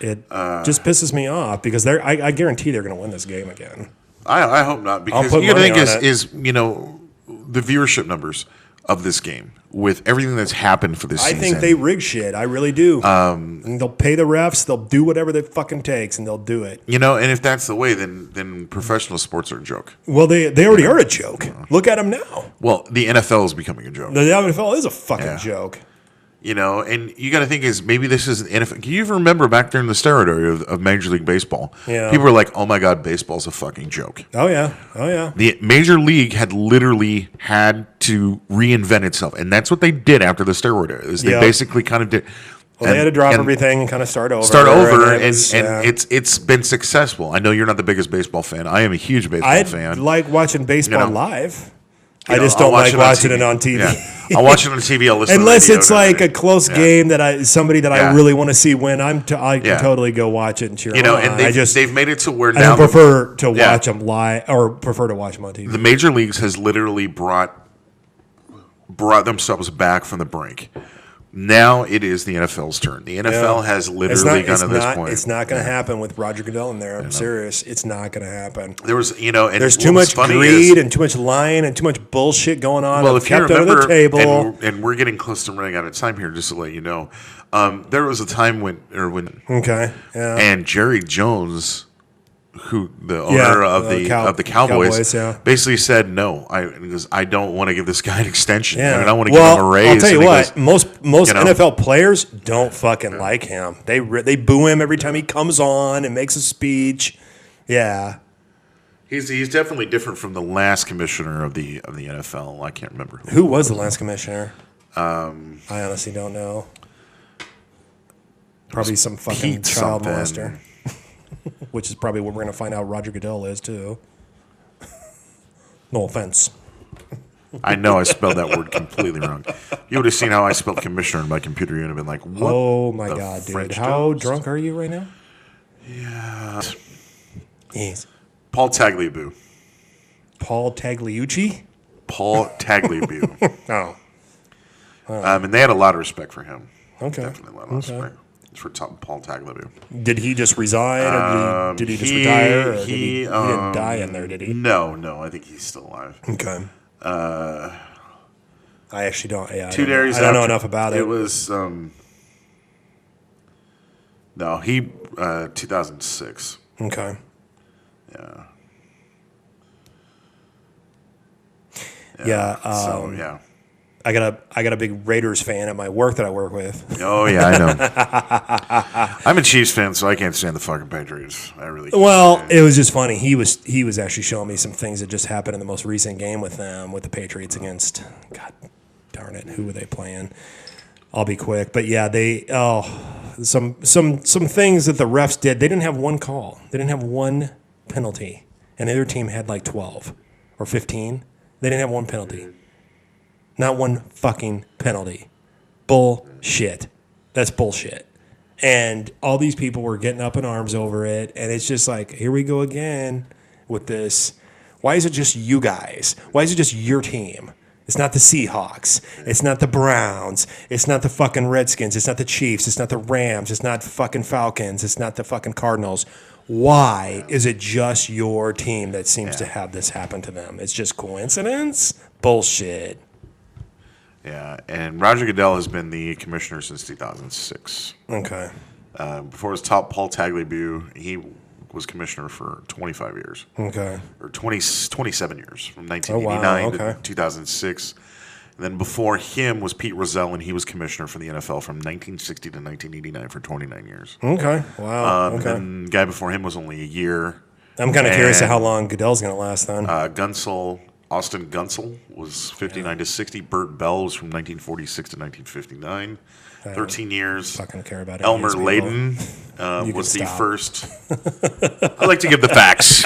It just pisses me off, because I guarantee they're going to win this game again. I hope not, because put you got to money think on is the viewership numbers of this game with everything that's happened for this season. I think they rig shit. I really do. And they'll pay the refs. They'll do whatever it fucking takes, and they'll do it. And if that's the way, then professional sports are a joke. Well, they already are a joke. Look at them now. Well, the NFL is becoming a joke. The NFL is a fucking joke. And you got to think is maybe this is NFL. Can you even remember back during the steroid era of Major League Baseball? Yeah. People were like, "Oh my God, baseball's a fucking joke." Oh yeah. The Major League had literally had to reinvent itself, and that's what they did after the steroid era. Is they basically kind of did. Well, they had to drop everything and kind of start over. And it's been successful. I know you're not the biggest baseball fan. I am a huge baseball fan. I like watching baseball live. I just don't like watching it on TV. Yeah. I'll watch it on TV. I'll listen unless to the it's like a close game that I really want to see win. I can totally go watch it and cheer. And they've made it to where now I don't prefer to watch them live, or prefer to watch them on TV. The major leagues has literally brought themselves back from the brink. Now it is the NFL's turn. The NFL has literally gotten to this point. It's not going to happen with Roger Goodell in there. I'm serious. It's not going to happen. There was, and there's too much greed and too much lying and too much bullshit going on. Well, if you remember, under the table. And we're getting close to running out of time here, just to let you know. There was a time when okay, yeah. and Jerry Jones, who the owner of the Cowboys, yeah. basically said no. Because I don't want to give this guy an extension. Yeah. I mean, I want to give him a raise. I'll tell you what, most NFL players don't fucking like him. They boo him every time he comes on and makes a speech. Yeah. He's definitely different from the last commissioner of the NFL. I can't remember who was the last commissioner. I honestly don't know. Probably some fucking child molester. Which is probably what we're going to find out Roger Goodell is, too. No offense. I know I spelled that word completely wrong. You would have seen how I spelled commissioner in my computer. You would have been like, what? Oh, my God, dude. How drunk are you right now? Yeah. Yes. Paul Tagliabue. Paul Tagliucci? Paul Tagliabue. Oh. And they had a lot of respect for him. Okay. Definitely a lot of respect for Paul Tagliabue. Did he just resign, or did he just retire? Or he didn't die in there, did he? No. I think he's still alive. Okay. I actually don't. Yeah, I don't know enough about it. It was 2006. Okay. Yeah. I got a big Raiders fan at my work that I work with. Oh yeah, I know. I'm a Chiefs fan, so I can't stand the fucking Patriots. I really can't. Well, it was just funny. He was actually showing me some things that just happened in the most recent game with them, with the Patriots against, God darn it, who were they playing? I'll be quick, but yeah, some things that the refs did. They didn't have one call. They didn't have one penalty, and the other team had like 12 or 15. They didn't have one penalty. Not one fucking penalty. Bullshit. That's bullshit. And all these people were getting up in arms over it, and it's just like, here we go again with this. Why is it just you guys? Why is it just your team? It's not the Seahawks. It's not the Browns. It's not the fucking Redskins. It's not the Chiefs. It's not the Rams. It's not the fucking Falcons. It's not the fucking Cardinals. Why is it just your team that seems to have this happen to them? It's just coincidence? Bullshit. Yeah, and Roger Goodell has been the commissioner since 2006. Okay. Before his top, Paul Tagliabue, he was commissioner for 25 years. Okay. Or 27 years, from 1989 to 2006. And then before him was Pete Rozelle, and he was commissioner for the NFL from 1960 to 1989 for 29 years. Okay. Wow. And then the guy before him was only a year. I'm kind of curious to how long Goodell's going to last then. Austin Gunsel was 59 to 60. Burt Bell was from 1946 to 1959. 13 years. Fucking care about it. Elmer Layden was the first. I like to give the facts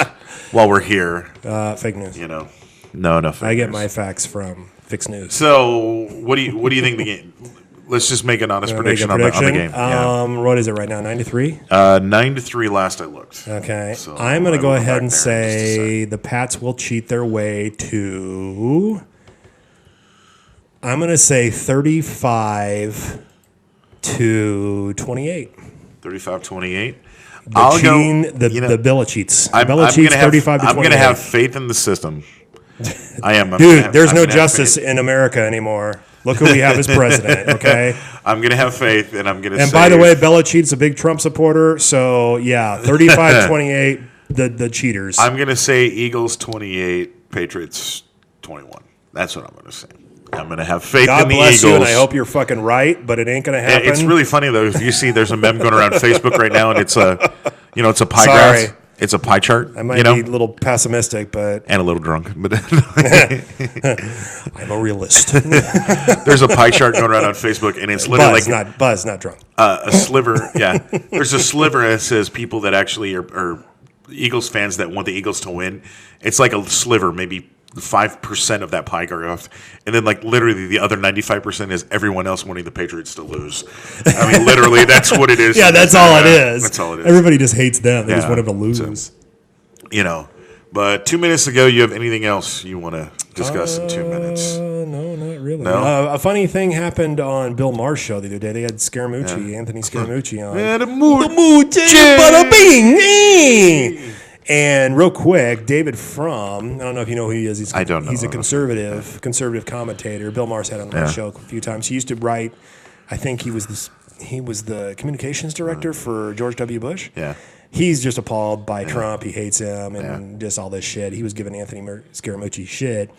while we're here. Fake news. You know, no fake news. I get my facts from Fix News. So, what do you think the game? Let's just make an honest prediction on the game. What is it right now? 93? 9-3 last I looked. Okay. So I'm going to go ahead and say the Pats will cheat their way to. I'm going to say 35-28. 35-28. The Billa cheats. Billa cheats 35 to 28. I'm going to have faith in the system. I am. Dude, there's no justice in America anymore. Look who we have as president, okay? I'm going to have faith, and I'm going to say... And by the way, Belichick's a big Trump supporter, so, yeah, 35-28, the cheaters. I'm going to say Eagles 28, Patriots 21. That's what I'm going to say. I'm going to have faith in the Eagles. God bless you, and I hope you're fucking right, but it ain't going to happen. It's really funny, though. If you see, there's a meme going around Facebook right now, and it's a pie graph. It's a pie chart. I might be a little pessimistic, but... And a little drunk. But I'm a realist. There's a pie chart going around on Facebook, and it's literally Buzz, not drunk. A sliver, yeah. There's a sliver that says people that actually are Eagles fans that want the Eagles to win. It's like a sliver, maybe 5% of that pie graph. And then, like, literally the other 95% is everyone else wanting the Patriots to lose. I mean, literally, that's what it is. Yeah, that's all it is. That's all it is. Everybody just hates them. They just want them to lose. So, but 2 minutes ago, you have anything else you want to discuss in 2 minutes? No, not really. No? A funny thing happened on Bill Maher's show the other day. They had Anthony Scaramucci on. Yeah, the bada bing. And real quick, David Frum, I don't know if you know who he is. I don't know. He's a conservative commentator. Bill Maher's had on my show a few times. He used to write, I think he was the communications director for George W. Bush. Yeah. he's just appalled by Trump. He hates him and just all this shit. He was giving Anthony Scaramucci shit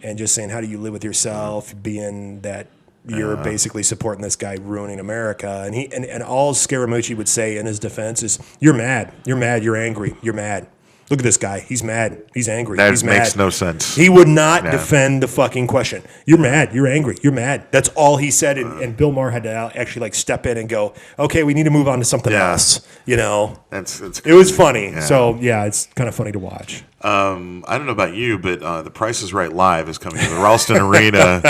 and just saying, how do you live with yourself, being that you're basically supporting this guy ruining America. And he and all Scaramucci would say in his defense is, you're mad. You're mad. You're angry. You're mad. Look at this guy. He's mad. He's angry. That He's mad. makes no sense. He would not defend the fucking question. You're mad. You're angry. You're mad. That's all he said. And Bill Maher had to actually like step in and go, okay, we need to move on to something else. You know, it was funny. Yeah. So yeah, it's kind of funny to watch. I don't know about you, but The Price is Right Live is coming to the Ralston Arena,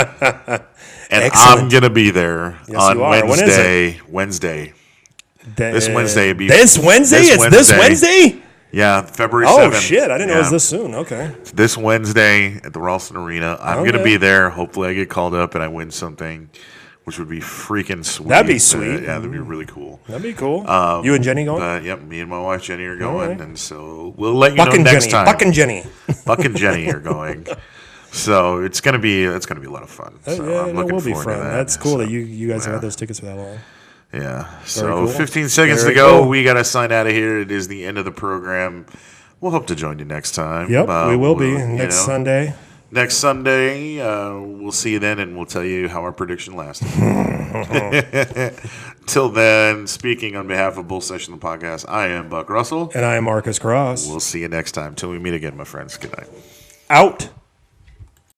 and Excellent. I'm gonna be there on Wednesday. Wednesday. This Wednesday. This Wednesday? It's this Wednesday? Yeah, February 7th. Oh, shit. I didn't know it was this soon. Okay. This Wednesday at the Ralston Arena. I'm going to be there. Hopefully I get called up and I win something, which would be freaking sweet. That'd be sweet. Yeah, that'd be really cool. That'd be cool. You and Jenny going? Yep, me and my wife Jenny are going. Right. And so we'll let you know next time. Buck and Jenny. Buck and Jenny are going. So it's gonna be a lot of fun. So I'm looking forward to that. That's cool that you guys have had those tickets for that long. Yeah. So cool. 15 seconds to go. Cool. We got to sign out of here. It is the end of the program. We'll hope to join you next time. Yep, we will be next Sunday. Next Sunday, we'll see you then, and we'll tell you how our prediction lasted. Till then, speaking on behalf of Bull Session the Podcast, I am Buck Russell. And I am Marcus Cross. We'll see you next time. Till we meet again, my friends. Good night. Out.